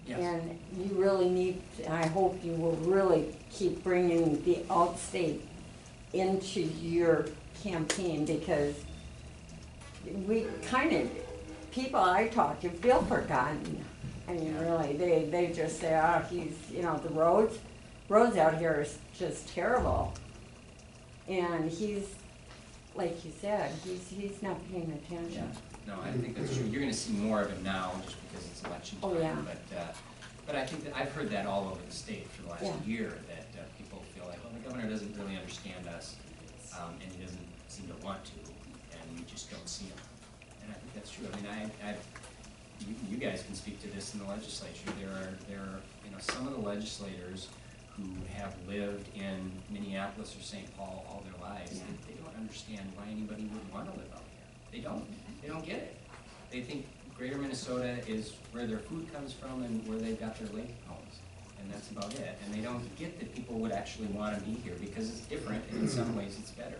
Yes. And you really need, I hope you will really keep bringing the outstate into your campaign, because we kind of, people I talk to feel forgotten. I mean, really, they just say, oh, he's, the roads out here are just terrible. And he's, like you said, he's not paying attention. No, I think that's true. You're going to see more of it now just because it's election time. Oh, yeah. But I think that I've heard that all over the state for the last Yeah. year, that people feel like, well, the governor doesn't really understand us, and he doesn't seem to want to, and we just don't see him. And I think that's true. I mean, you guys can speak to this in the legislature. There are some of the legislators who have lived in Minneapolis or St. Paul all their lives. Yeah. They don't understand why anybody would want to live out here. They don't. They don't get it. They think greater Minnesota is where their food comes from and where they've got their lake homes, and that's about it. And they don't get that people would actually want to be here because it's different, and in some ways it's better.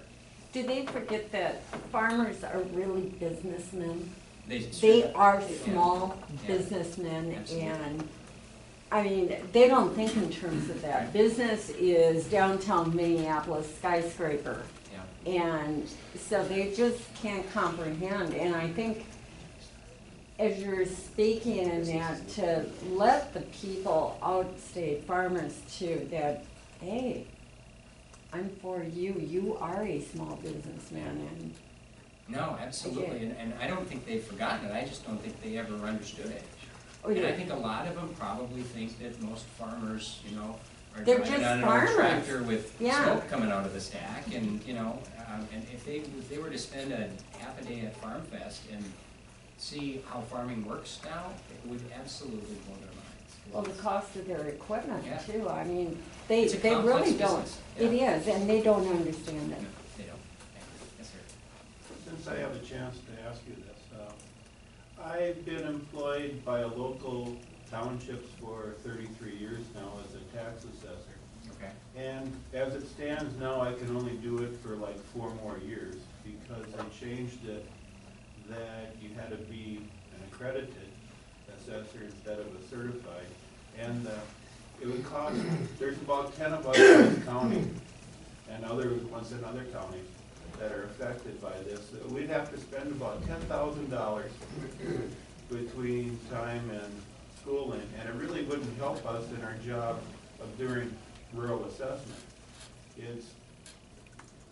Do they forget that farmers are really businessmen? They are small Yeah. businessmen, Absolutely. and I mean, they don't think in terms of that. Right. Business is downtown Minneapolis skyscraper. Yeah. And so they just can't comprehend, and I think as you're speaking in that, to let the people outstate farmers too, that, hey, I'm for you, you are a small businessman, and No, absolutely, and I don't think they've forgotten it, I just don't think they ever understood it. Oh, And yeah. I think a lot of them probably think that most farmers, are They're driving just on an farmers. old tractor with Yeah. smoke coming out of the stack, and, and if they were to spend a half a day at Farm Fest and see how farming works now, it would absolutely blow their minds. 'Cause well, the it's- cost of their equipment Yeah. too, I mean, they It's a really complex don't. business, It yeah. is, and they don't understand it. No, they don't. Yes, sir. Since I have a chance to ask you this, I've been employed by a local townships for 33 years now as a tax assessor. Okay. And as it stands now, I can only do it for like 4 more years because they changed it that you had to be an accredited assessor instead of a certified. And it would cost, there's about 10 of us in this county and other ones in other counties that are affected by this. We'd have to spend about $10,000 between time and schooling, and it really wouldn't help us in our job of doing rural assessment.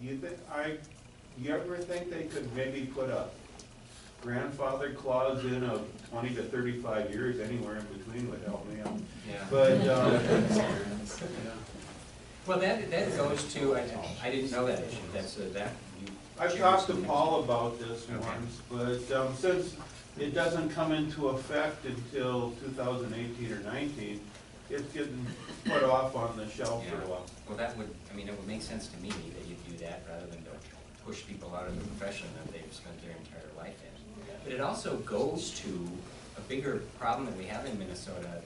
You ever think they could maybe put a grandfather clause in of 20 to 35 years, anywhere in between would help me out. Yeah. But, Well, that goes to, I didn't know that issue, that's, that. I've talked to Paul about this once, but since it doesn't come into effect until 2018 or 19, it's getting put off on the shelf for a while. Well, that would, I mean, it would make sense to me that you do that rather than to push people out of the profession that they've spent their entire life in. But it also goes to a bigger problem that we have in Minnesota,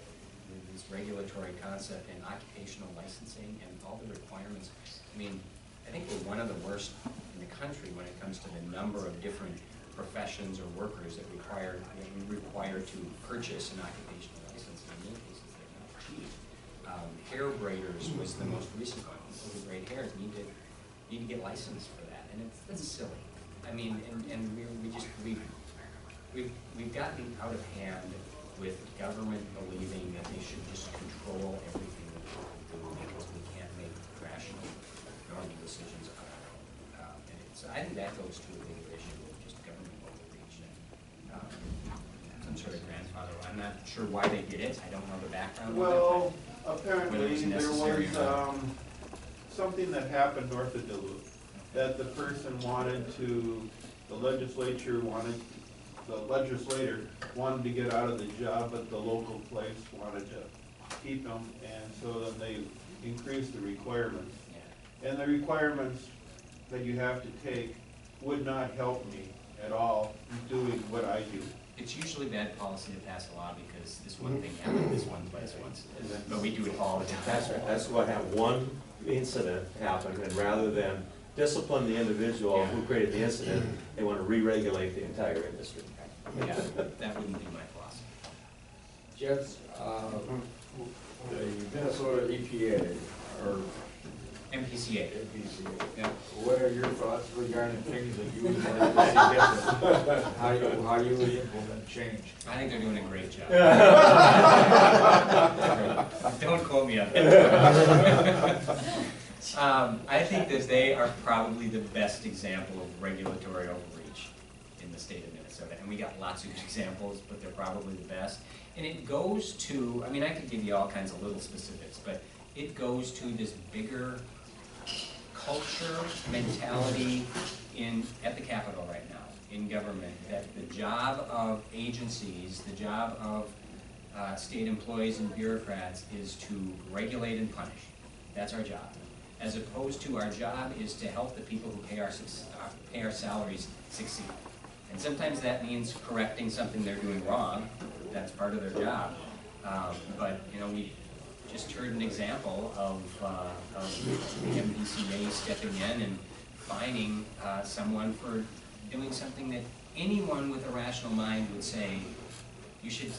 this regulatory concept and occupational licensing and all the requirements. I mean, I think we're one of the worst in the country when it comes to the number of different professions or workers that we require to purchase an occupational license. In many cases, they're not cheap. Hair braiders was the most recent one. People who braid hairs need to get licensed for that, and it's silly. I mean, and we've gotten out of hand with government believing that they should just control everything that we do because we can't make rational, normal decisions on our own. So I think that goes to a bigger issue of just government overreach and some sort of grandfather. I'm not sure why they did it. I don't know the background. Well, whether apparently it there necessary or not. was something that happened north of Duluth, that the person wanted to, the legislator wanted to get out of the job, but the local place wanted to keep him, and so then they increased the requirements. And the requirements that you have to take would not help me at all doing what I do. It's usually bad policy to pass a law because this one thing happened this one place once, but we do it all the time. That's right. That's what happened. One incident happened, and rather than discipline the individual who created the incident, they want to re-regulate the entire industry. Yeah, that wouldn't be my philosophy. Jets, the Minnesota EPA, or MPCA. Yeah. What are your thoughts regarding things that you would like to see different? How you would implement change? I think they're doing a great job. Don't quote me on that. I think that they are probably the best example of regulatory overreach in the state of Minnesota. And we got lots of good examples, but they're probably the best. And it goes to, I mean, I could give you all kinds of little specifics, but it goes to this bigger culture, mentality at the Capitol right now, in government, that the job of agencies, the job of state employees and bureaucrats is to regulate and punish. That's our job. As opposed to our job is to help the people who pay our salaries succeed. And sometimes that means correcting something they're doing wrong. That's part of their job. But, you know, we just heard an example of the MPCA stepping in and fining someone for doing something that anyone with a rational mind would say, you should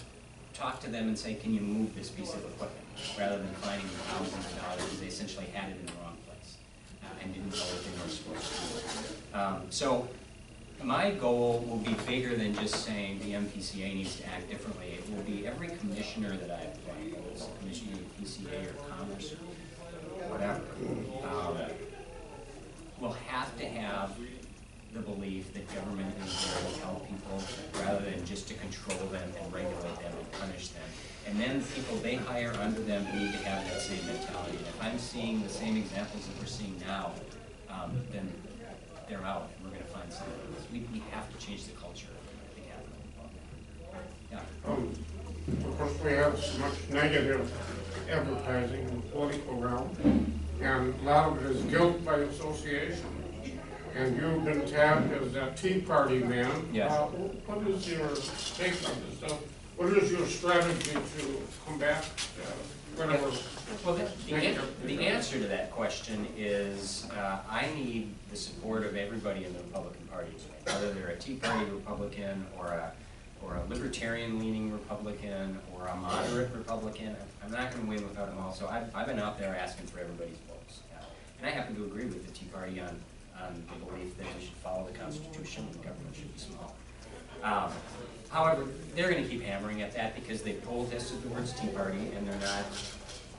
talk to them and say, can you move this piece of equipment, rather than fining them thousands of dollars because they essentially had it in the wrong place and didn't know what they were supposed to do. So my goal will be bigger than just saying the MPCA needs to act differently. It will be every commissioner that I appoint, whether it's a commissioner of PCA or Commerce or whatever, will have to have the belief that government is there to help people rather than just to control them and regulate them and punish them. And then the people they hire under them need to have that same mentality. And if I'm seeing the same examples that we're seeing now, then they're out and we're going to find something else. We have to change the culture of the Capitol. Yeah. Of course, we have so much negative advertising in the political realm, and a lot of it is guilt by association. And you've been tabbed as that Tea Party man. Yes. What is your take on this stuff? What is your strategy to combat whatever? Well, the answer to that question is I need the support of everybody in the Republican Party, whether they're a Tea Party Republican or a libertarian-leaning Republican or a moderate Republican. I'm not going to win without them all. So I've been out there asking for everybody's votes, and I happen to agree with the Tea Party on the belief that we should follow the Constitution and government should be small. However, they're going to keep hammering at that because they poll tested the words Tea Party and they're not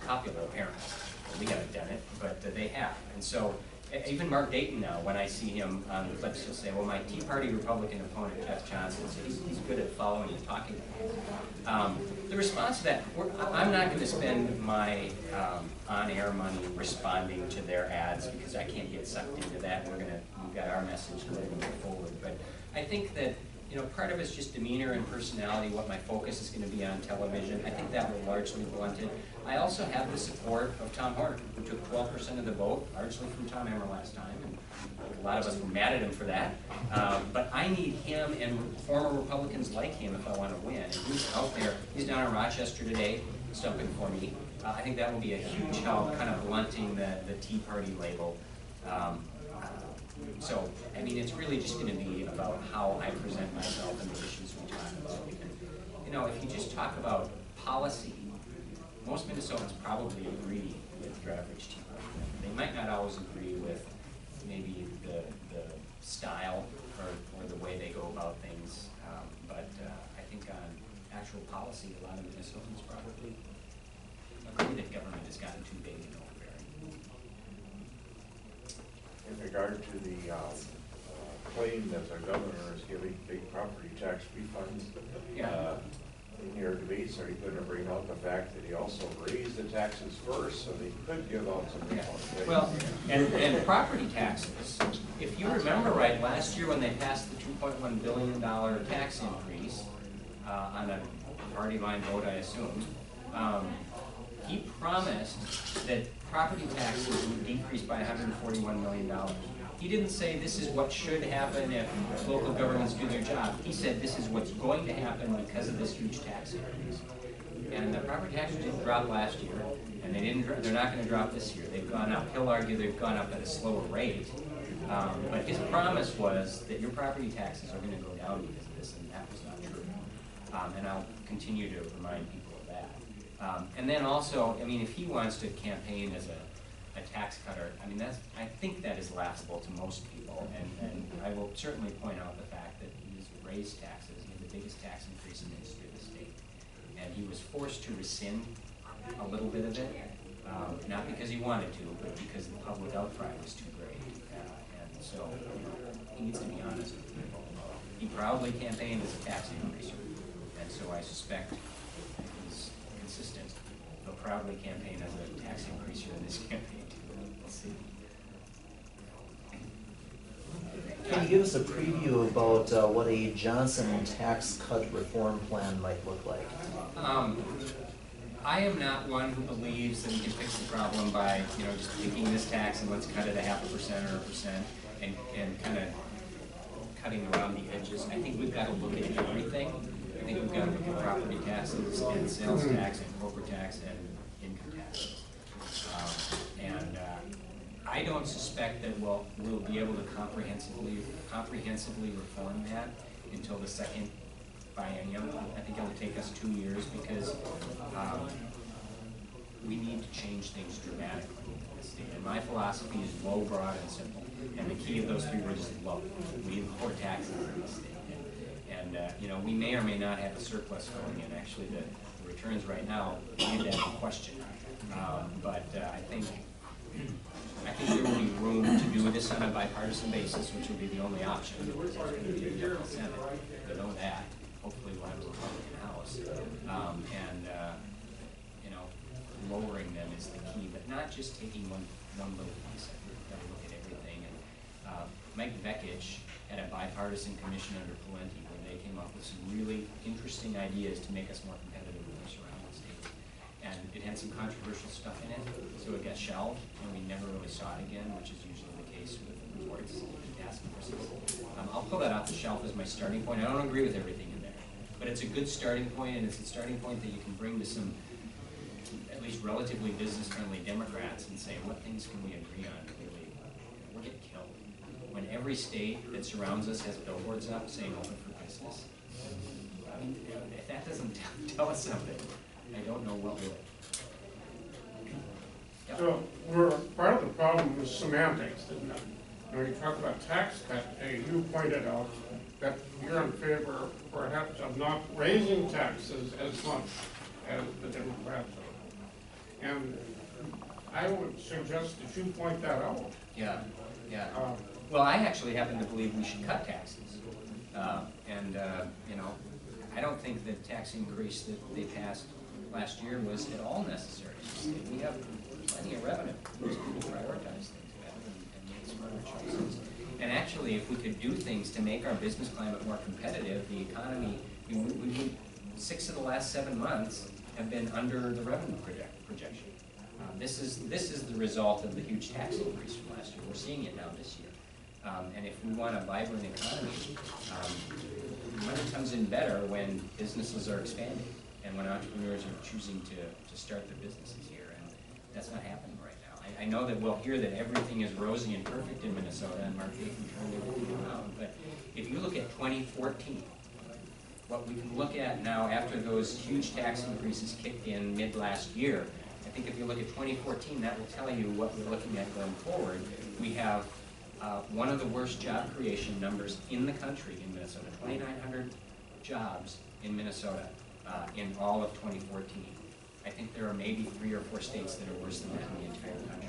popular apparently. Well, we haven't done it, but they have. And so even Mark Dayton now, when I see him on the clips, he'll say, well, my Tea Party Republican opponent, Jeff Johnson, so he's good at following and talking. The response to that, I'm not going to spend my on-air money responding to their ads because I can't get sucked into that. We've got our message going to move forward. But I think that, you know, part of it's just demeanor and personality, what my focus is going to be on television. I think that will largely blunt it. I also have the support of Tom Horner, who took 12% of the vote, largely from Tom Emmer last time, and a lot of us were mad at him for that. But I need him and former Republicans like him if I want to win. And he's out there. He's down in Rochester today, stumping for me. I think that will be a huge help, kind of blunting the Tea Party label. So, I mean, it's really just going to be about how I present myself and the issues we talk about. And, you know, if you just talk about policy, most Minnesotans probably agree with your average Tea Party. They might not always agree with maybe the style or the way they go about things, but I think on actual policy, a lot of Minnesotans probably agree that government has gotten too big and overbearing. In regard to the claim that the governor is giving big property tax refunds, in your debates, are you going to bring out the fact that he also raised the taxes first so they could give out some refunds? Well, and property taxes, if you remember right, last year when they passed the $2.1 billion tax increase on a party line vote, I assume, he promised that property taxes would decrease by $141 million. He didn't say this is what should happen if local governments do their job. He said this is what's going to happen because of this huge tax increase. And the property taxes didn't drop last year, and they're not going to drop this year. They've gone up. He'll argue they've gone up at a slower rate. But his promise was that your property taxes are going to go down because of this, and that was not true. And I'll continue to remind people of that. And then also, I mean, if he wants to campaign as a tax cutter, I mean, I think that is laughable to most people, and I will certainly point out the fact that he has raised taxes. He had the biggest tax increase in the history of the state, and he was forced to rescind a little bit of it, not because he wanted to, but because the public outcry was too great, and so he needs to be honest with people. He proudly campaigned as a tax increaser, and so I suspect he's consistent. He'll proudly campaign as a tax increaser in this campaign. We'll see. Can you give us a preview about what a Johnson tax cut reform plan might look like? I am not one who believes that we can fix the problem by, you know, just picking this tax and let's cut it 0.5% or 1% and kind of cutting around the edges. I think we've got to look at everything. I think we've got to look at property taxes and sales tax and corporate tax and income tax. I don't suspect that we'll be able to comprehensively reform that until the second biennium. I think it'll take us 2 years because we need to change things dramatically in the state. And my philosophy is low, broad, and simple. And the key of those three words is low. We need poor taxes in the state. And you know, we may or may not have a surplus going in. Actually, the returns right now leave that in question. But I think there will be room to do this on a bipartisan basis, which will be the only option. There's going to be a Republican Senate. We know that. Hopefully, we'll have a Republican House. You know, lowering them is the key, but not just taking one little piece. I think we've got to look at everything. And Mike Vekich had a bipartisan commission under Pawlenty where they came up with some really interesting ideas to make us more competitive with our surrounding states. And it had some controversial stuff in it, so it got shelved, and we never really saw it again, which is usually the case with reports and task forces. I'll pull that off the shelf as my starting point. I don't agree with everything in there, but it's a good starting point, and it's a starting point that you can bring to some at least relatively business-friendly Democrats and say, what things can we agree on? Really, we're getting killed. When every state that surrounds us has billboards up saying open for business, I mean, if that doesn't tell us something, I don't know what will. Yep. So part of the problem is semantics, isn't it? When you talk about tax cut, you pointed out that you're in favor, perhaps, of not raising taxes as much as the Democrats are. And I would suggest that you point that out Yeah, yeah. Well, I actually happen to believe we should cut taxes. You know, I don't think the tax increase that they passed last year was at all necessary. We have plenty of revenue. We just need to prioritize things better and make smarter choices. And actually, if we could do things to make our business climate more competitive, the economy, we 6 of the last 7 months have been under the revenue projection. This is the result of the huge tax increase from last year. We're seeing it now this year. And if we want a vibrant economy, money comes in better when businesses are expanding and when entrepreneurs are choosing to start their businesses here. And that's not happening right now. I know that we'll hear that everything is rosy and perfect in Minnesota, and Mark Dayton turned everything around. But if you look at 2014, what we can look at now after those huge tax increases kicked in mid-last year, I think if you look at 2014, that will tell you what we're looking at going forward. We have one of the worst job creation numbers in the country in Minnesota, 2,900 jobs in Minnesota in all of 2014. I think there are maybe 3 or 4 states that are worse than that in the entire country.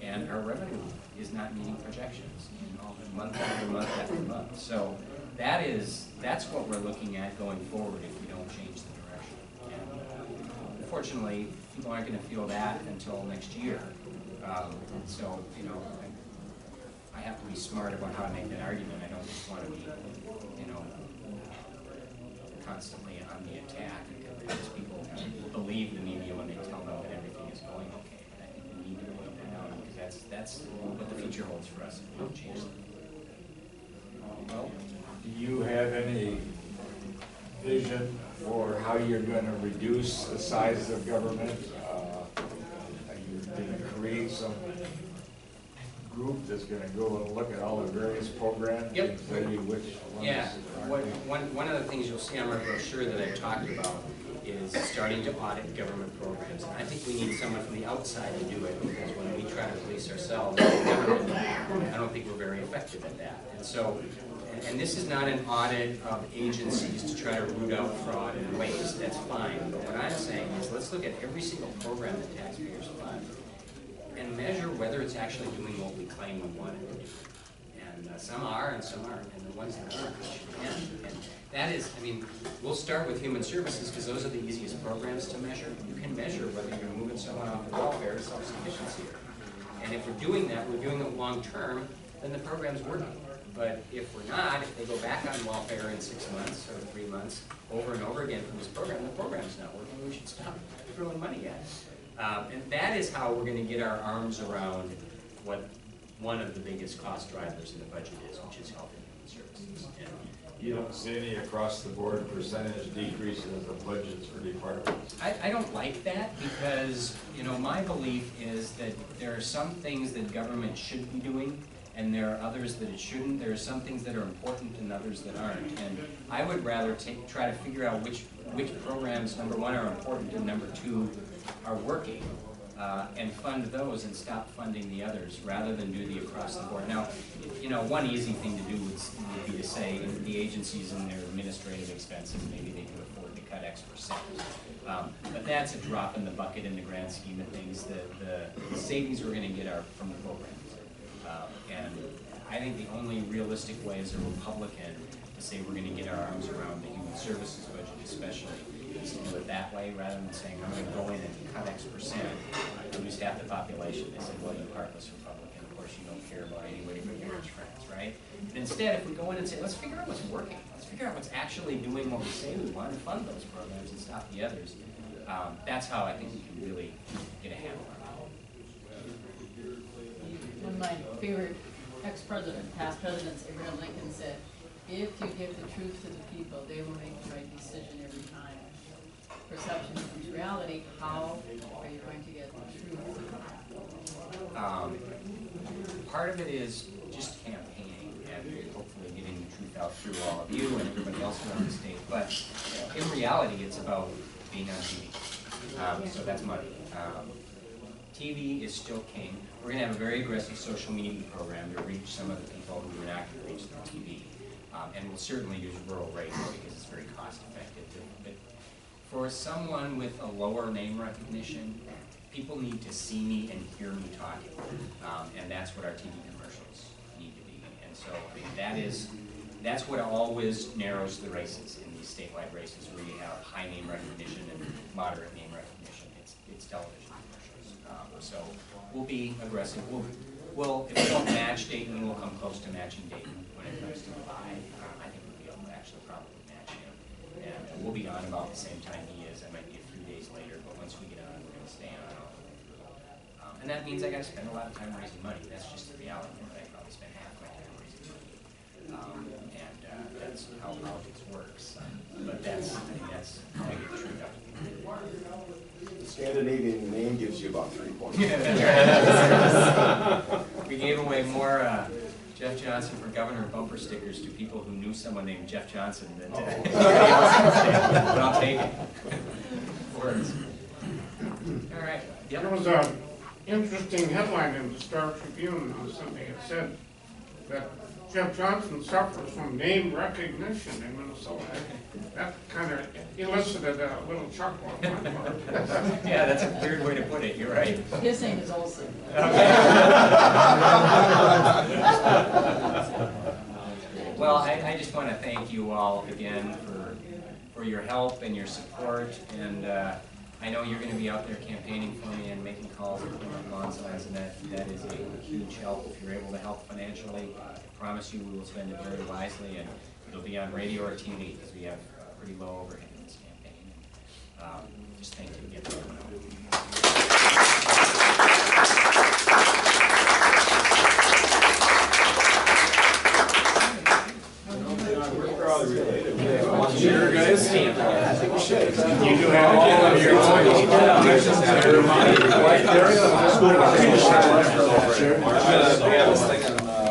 And our revenue is not meeting projections month after month after month. So that's what we're looking at going forward if we don't change the direction. And unfortunately, people aren't going to feel that until next year. So, you know, I have to be smart about how to make that argument. I don't just want to be, you know, constantly on the attack because people believe the media when they tell them that everything is going okay. And I think we need to point that out because that's what the future holds for us if we don't change it. Well, do you have any vision for how you're going to reduce the size of government? Are you going to create some group that's going to go and look at all the various programs and tell you which ones? Yeah, one of the things you'll see on my brochure that I've talked about is starting to audit government programs. And I think we need someone from the outside to do it because when we try to police ourselves as a government, I don't think we're very effective at that. And so, and this is not an audit of agencies to try to root out fraud and waste. That's fine. But what I'm saying is let's look at every single program that taxpayers fund and measure whether it's actually doing what we claim we want it to do. And some are and some aren't. And the ones that aren't, we should end. And that is, I mean, we'll start with human services because those are the easiest programs to measure. You can measure whether you're moving someone off of welfare to self-sufficiency. And if we're doing that, we're doing it long term, then the program's working. But if we're not, if they go back on welfare in 6 months or 3 months over and over again from this program, the program's not working. We should stop throwing money at it. And that is how we're going to get our arms around what one of the biggest cost drivers in the budget is, which is health and human services. And you don't see any across-the-board percentage decreases of budgets for departments? I don't like that because, you know, my belief is that there are some things that government should be doing and there are others that it shouldn't. There are some things that are important and others that aren't. And I would rather try to figure out which programs, number one, are important and number two, are working. And fund those and stop funding the others rather than do the across the board. Now, you know, one easy thing to do would be to say the agencies and their administrative expenses, maybe they could afford to cut X%. But that's a drop in the bucket in the grand scheme of things. The savings we're going to get are from the programs. And I think the only realistic way as a Republican to say we're going to get our arms around the human services budget especially is to do it that way rather than saying I'm going to go in and cut X%, lose half the population. They say, well, you heartless Republican, of course you don't care about anybody but your rich friends, right? And instead, if we go in and say, let's figure out what's working, let's figure out what's actually doing what we say we want and fund those programs and stop the others, that's how I think we can really get a handle on it. One of my favorite ex-presidents, past presidents, Abraham Lincoln said, if you give the truth to the people, they will make the right decision every time. Perception is reality. How are you going to get the truth? Part of it is just campaigning and hopefully getting the truth out through all of you and everybody else around the state. But in reality, it's about being on TV. So that's money. TV is still king. We're going to have a very aggressive social media program to reach some of the people who we're not going to reach through TV. And we'll certainly use rural radio because it's very cost effective. But for someone with a lower name recognition, people need to see me and hear me talking, and that's what our TV commercials need to be. And so I mean, that's what always narrows the races in these statewide races, where you have high name recognition and moderate name recognition. It's television commercials. So we'll be aggressive. We'll if we don't match Dayton, we'll come close to matching Dayton when it comes to the buy. I think we'll be able to actually probably match him, and we'll be on about the same time he is. I might be a few days later, but once we get on, we're going to stay on all the way through. And that means I got to spend a lot of time raising money. That's just the reality of it. I probably spend half my time raising money, and that's how politics works. But that's how I get the truth out. The Scandinavian name gives you about 3 points. Yeah, that's right. We gave away more Jeff Johnson for governor bumper stickers to people who knew someone named Jeff Johnson than but I'll take it. Words. All right. Yep. There was an interesting headline in the Star Tribune on Sunday. It said that Jeff Johnson suffers from name recognition in Minnesota. That kind of elicited a little chuckle on my part. Yeah, that's a weird way to put it. You're right. His name is Olson. Well, I just want to thank you all again for your help and your support, and I know you're going to be out there campaigning for me and making calls and putting up lawn signs, and that is a huge help. If you're able to help financially, I promise you we will spend it very wisely, and it'll be on radio or TV because we have pretty low overhead in this campaign. Just thank you again for coming out. Sure, guys. I think we should. You do have all of your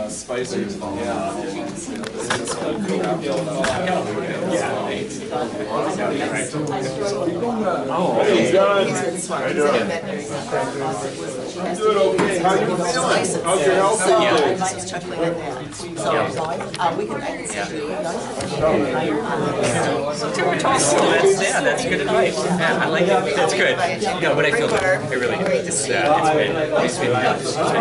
Spicers. Oh, he's done. How you doing? I'm doing okay. How you feeling? How's your health? So, I was chuckling at that. So, we can, I can send you. That's good advice. Yeah, I like it. That's good. No, but I feel good. I really do. It's been absolutely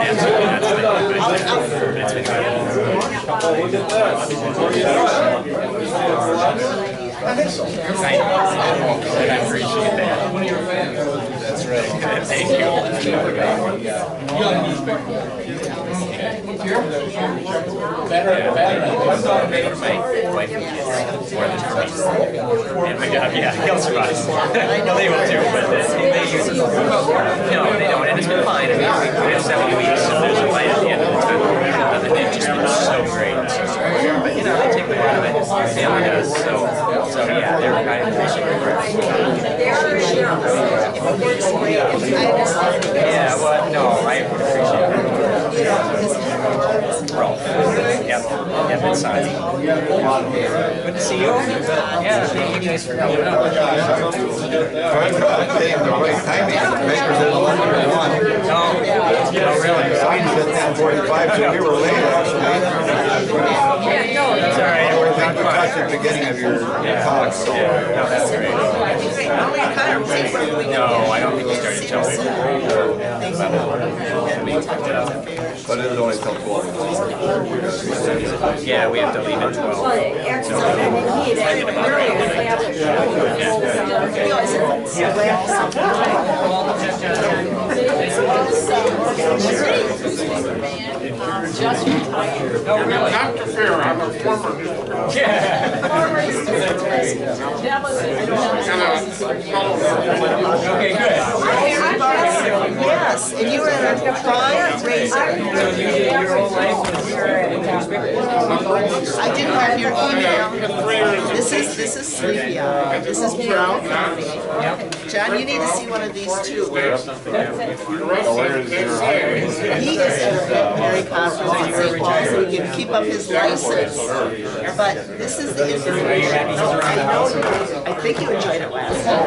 I appreciate that. One of your fans. That's right. Thank you. I'm not made for my wife and kids more than for me. And my job, yeah, he'll survive. No, they will too, but they use it. No, they don't, and it's been fine. I mean, we have 7 weeks, and there's a light at the end of the tunnel. And they've just been so great. But, you know, they take a lot of it. My family does, so yeah, I appreciate it. Yeah, well, no, I appreciate it. Rolf. Yep, it's Sandy. Good to see you. Yeah, thank you guys for coming up. No, really. Signs at 10:45, so we were late actually. Yeah, no, it's all right. We're thinking about the beginning of your talk, so. No, that's great. No, I don't think we started until But it was only till 12. Yeah, we have to leave at 12. Well, actually, I mean, he had Just retired. Not to fair, I'm a former That was Okay, good. Yes, and you were at a prime razor. So you did your whole life with your newspaper? I didn't have your email. This is Sleepy Eye. This is Brown County. John, you need to see one of these too. He is a veterinary conference in St. Paul, so he can keep up his license. But this is the information. I know you. I think you enjoyed it last time.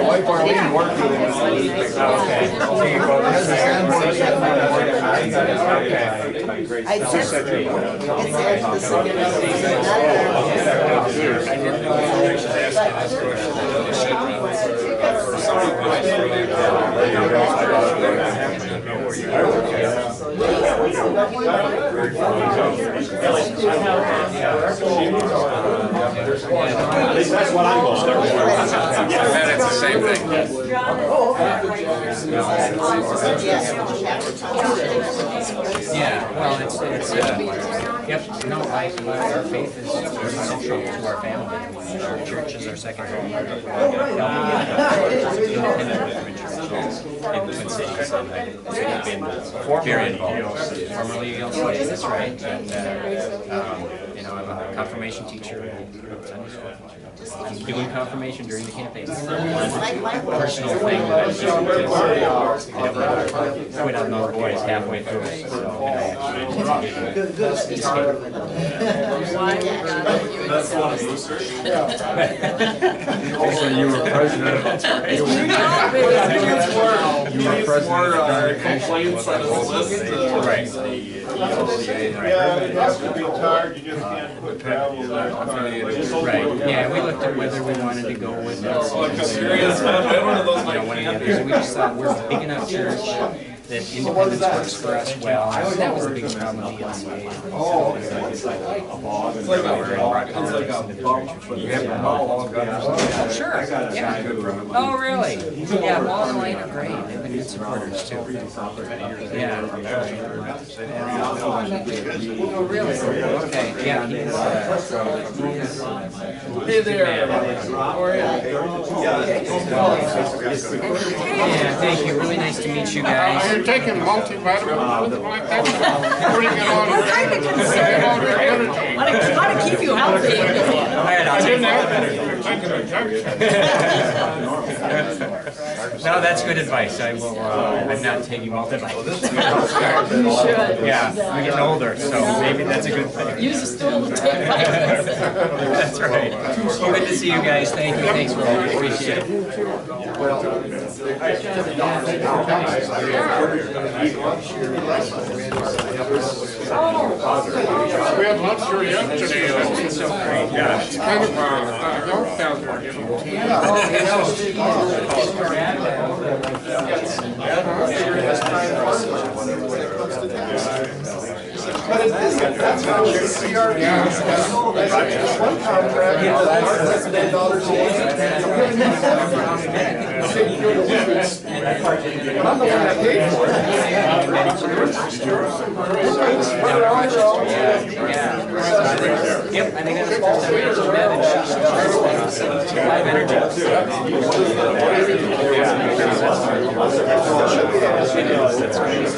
I said, it said, this is gonna be I didn't know I should ask you That's what I'm going I bet it's the same thing. Yeah, well, yep, no, our faith is central to our family. Our church is our second home. Independent Lutheran church in the Twin Cities. I've been very involved. Formerly ELCA, that's right. And, you know, I'm a confirmation teacher and Sunday school teacher. I'm doing confirmation during the campaign. One personal thing that I'm doing is I never quit on those boys halfway through it. So, That's one of those. Also, you were president. That's right. You were president. Complaints on his list. Right. Yeah, it has to be tarred, you just can't put gravel there. Right, yeah, we looked at whether we wanted to go with this. Oh, I'm serious, man, I had one of those like One of the others, we just thought we're a big enough church that independence works for us well. That was a big problem with the LCA. Oh, it's like a bump. You have remote. Sure, yeah. Oh, really? Yeah, Wall and Lane are great. They've been good supporters too. Yeah. Oh, really? Okay, yeah. Hey there. How are you? Yeah, thank you. Really nice to meet you guys. You're taking multivitamin, anything like that? Bring it on. We're kind of concerned. Want to keep you healthy. All right, I'll take No, that's good advice. I will. I'm not taking multivitamins. You should. Yeah, I'm getting older, so maybe that's a good thing. Use a stool to take vitamins. That's right. Well, good to see you guys. Thank you. Thanks, Will. Appreciate it. We had lunch here yesterday. Yeah, it's kind of a health hazard, you But that's how CRP is. One contract, $100,000 a day. But I'm the one that paid for Yep, I think that's the first time I mentioned that, and she's live energy.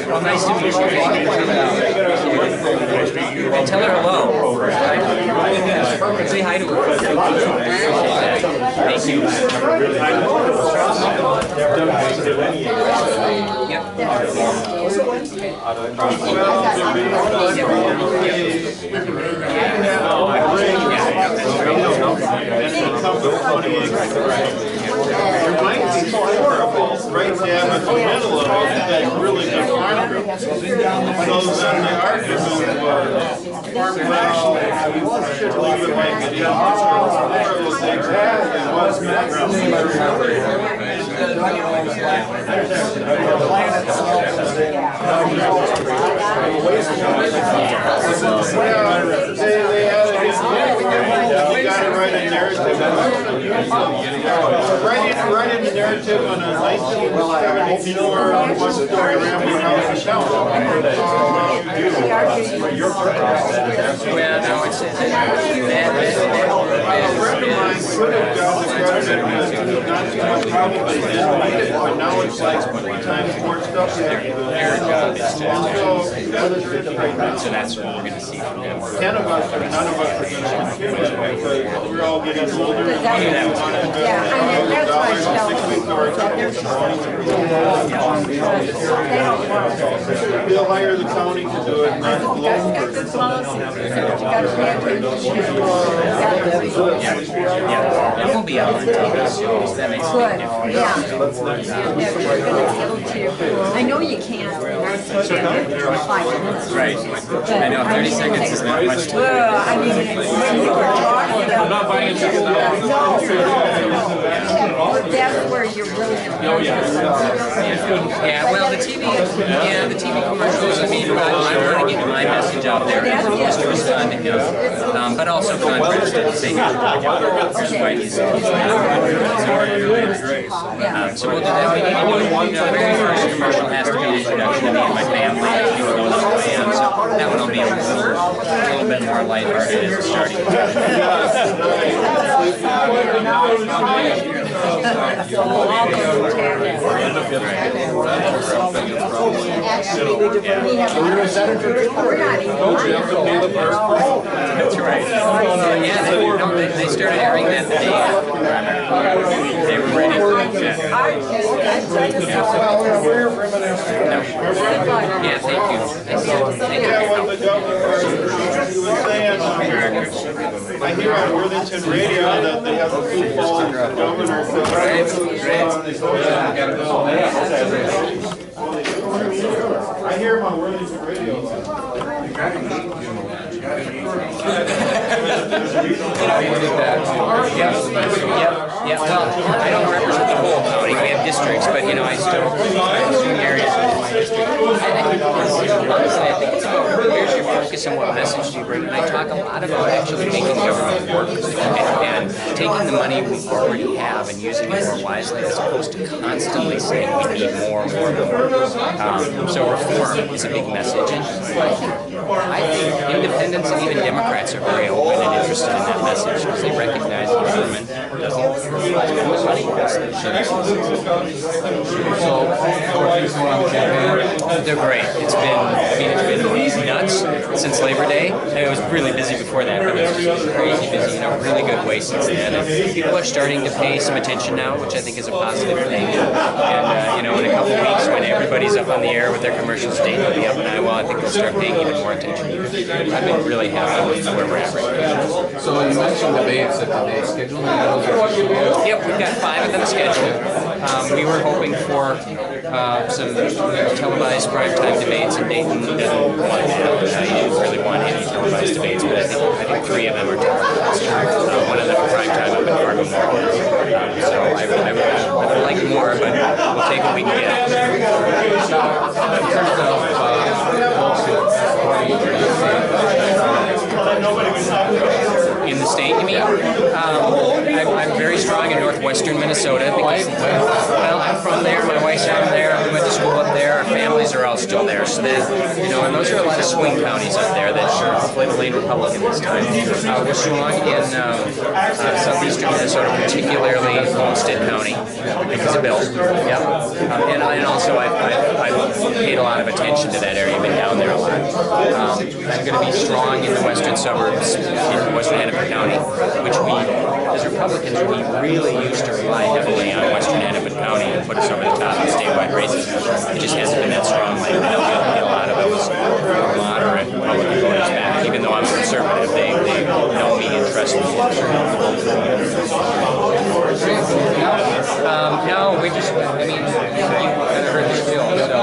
Well, nice to meet you. And tell her hello. Say hi to her. Thank you. There might be horrible right down in the middle of it, that really good farm group. So then the argument was, well, you should leave it like it is. It was you got to write a narrative. Write in the narrative on a 1974 one-story rambling house in town. Well, no, it's A friend of mine could have got the credit, not too much probably did, but now it's like 3 times more stuff you have to do. their job is So that's what we're going to see from them. 10 of us, or none of us are going to contribute because we're all getting older. And we want to invest $100 in 6 weeks of our We'll hire the county to do it, not the Yeah, it won't be out on TV, so that makes a big difference. Yeah. I know you can't took 5 minutes. Right. I know, 30 seconds is not much time. Well, I mean, when you were talking about. I'm not buying a ticket now. No. That's where you're really gonna. Yeah, well, the TV commercials, I mean, I want to get my message out there as opposed to respond to him, but also contrast it and say, here's why he's so we'll do that. The very first commercial has to be an introduction to me and my family, and people know who I am, so that one will be a little bit more lighthearted as a starting That's right. Yeah, they started airing that the day after. They were ready for it. Yeah, thank you. Thank you. I hear on Worthington Radio that they have a football governor. I hear him on Worthington Radio. Yeah, well, I don't represent the whole county, we have districts, but you know, I still certain areas within my district. Honestly, I think it's about where's your focus and what message do you bring, and I talk a lot about actually making government work and taking the money we already have and using it more wisely as opposed to constantly saying we need more and more and more. So reform is a big message, and I think independents and even Democrats are very open and interested in that message because they recognize the government doesn't spend money wisely. They're great. It's been nuts since Labor Day. It was really busy before that, but it's just been crazy busy in a really good way since then. And people are starting to pay some attention now, which I think is a positive thing. And you know, in a couple of weeks when everybody's up on the air with their commercial state, they'll be up in Iowa. I think they'll start paying even more attention. I've been really happy with where we're at right now. So you mentioned debates at today's schedule. Yep, we've got 5 of them scheduled. We were hoping for some televised primetime debates, and Dayton doesn't want that. He didn't really want any televised debates, but I think 3 of them are televised. One of them primetime up in Fargo. So I would like more, but we'll take what we can get. In terms of in the state, you mean? I'm very strong in northwestern Minnesota because, well, I'm from there, my wife's from there, we went to school up there, our families are all still there, so then, you know, and those are a lot of swing counties up there that hopefully will lean Republican this time. We're strong in southeastern Minnesota, particularly Homestead County, because of Bill. Yep. And also I've paid a lot of attention to that area, been down there a lot. I'm going to be strong in the western suburbs in western Hennepin County, which we, as Republicans, we really used to rely heavily on western Hennepin County and put us over the top in statewide races. It just hasn't been that strong lately. Get a lot of those moderate Republican voters back. Even though I'm conservative, they know me and trust me. No, we just, I mean, you kind of heard the spiel, so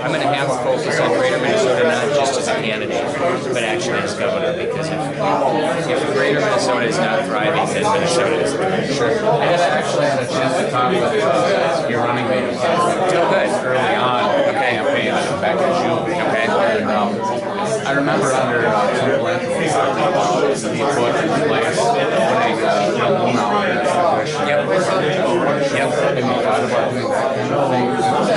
I'm going to have a focus on Greater Minnesota, not just as a candidate, but actually as governor, because if Greater Minnesota is not thriving, then Minnesota is thriving. Sure. I just actually had a chance to talk with your running mate early on in the campaign back in June. Okay. And, I remember under Trump talking about the put in place putting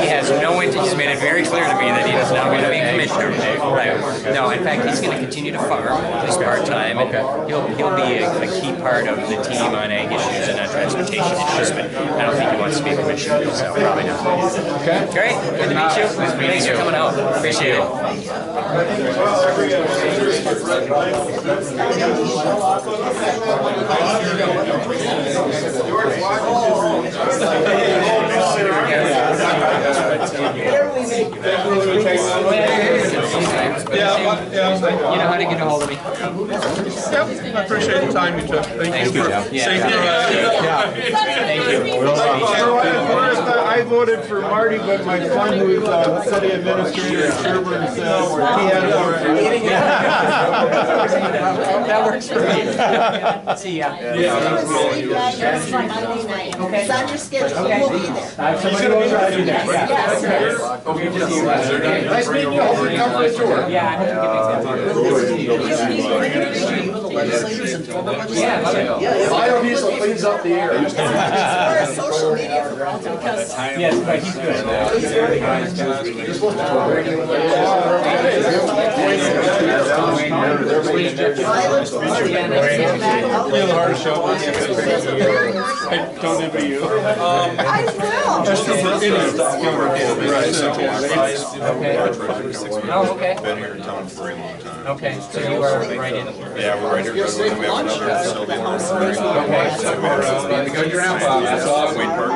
He has no intention. He's made it very clear to me that he is not going to be a commissioner. Right. No, in fact, he's going to continue to farm, at least part-time, and he'll be a key part of the team on ag issues and on transportation issues, but I don't think he wants to be a commissioner, so probably not. Okay. Great. Good to meet you. Thanks for coming out. Appreciate it. You know how to get a hold of me. Yep, I appreciate the time you took. Thank you for safety. Thank you. I voted for Marty, but my son, who's city administrator in Sherburne, says he had to vote for me. That works for me. See ya. It's on your schedule, we'll be there. Somebody will try to do that. Yes. Nice meeting you. Hope you come for a tour. Yeah, I hope you get Biodiesel cleans up the air. We're a social media for all because Yes, but he's good. he's very Real hard to show. I don't envy you. I will. Just for idiots. Oh, okay. Been here in town for a long time. Okay, so you are right in. Yeah, we're right here. We have another facility on the side. Okay, so we're Go to your grandpa. That's awesome. Wade Park.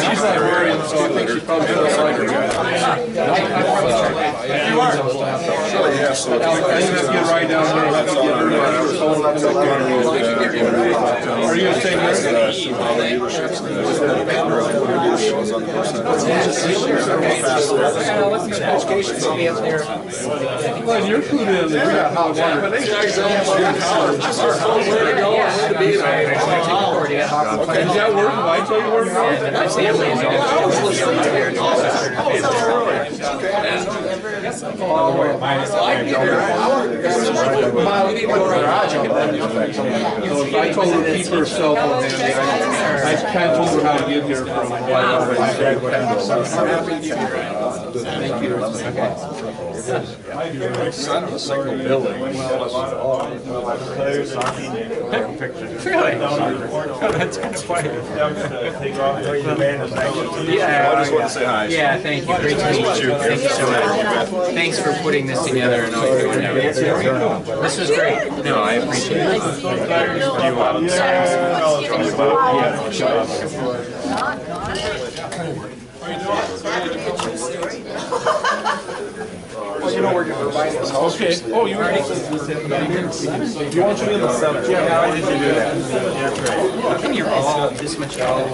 She's librarian, so I think she probably knows You are. yeah, so I think that's get right down there. Have to get her number. Are you gonna take this? Well, you're food in there. We got hot water. But they Does that work? If I tell you where to go? My family is I told her to keep her cell phone handy. I kind of told her how to get here from my Thank you. Son of a single building. Really? That's kind of funny. Yeah, I just want to say hi. Yeah, thank you. Great to meet you. Thank you so much. Thanks for putting this together and all you're doing everything. This was great. No, I appreciate Well, you know we're buying this house. Okay. Oh, you already. Do you want to be in the center? Yeah, why did you do that? How come you're all this much taller?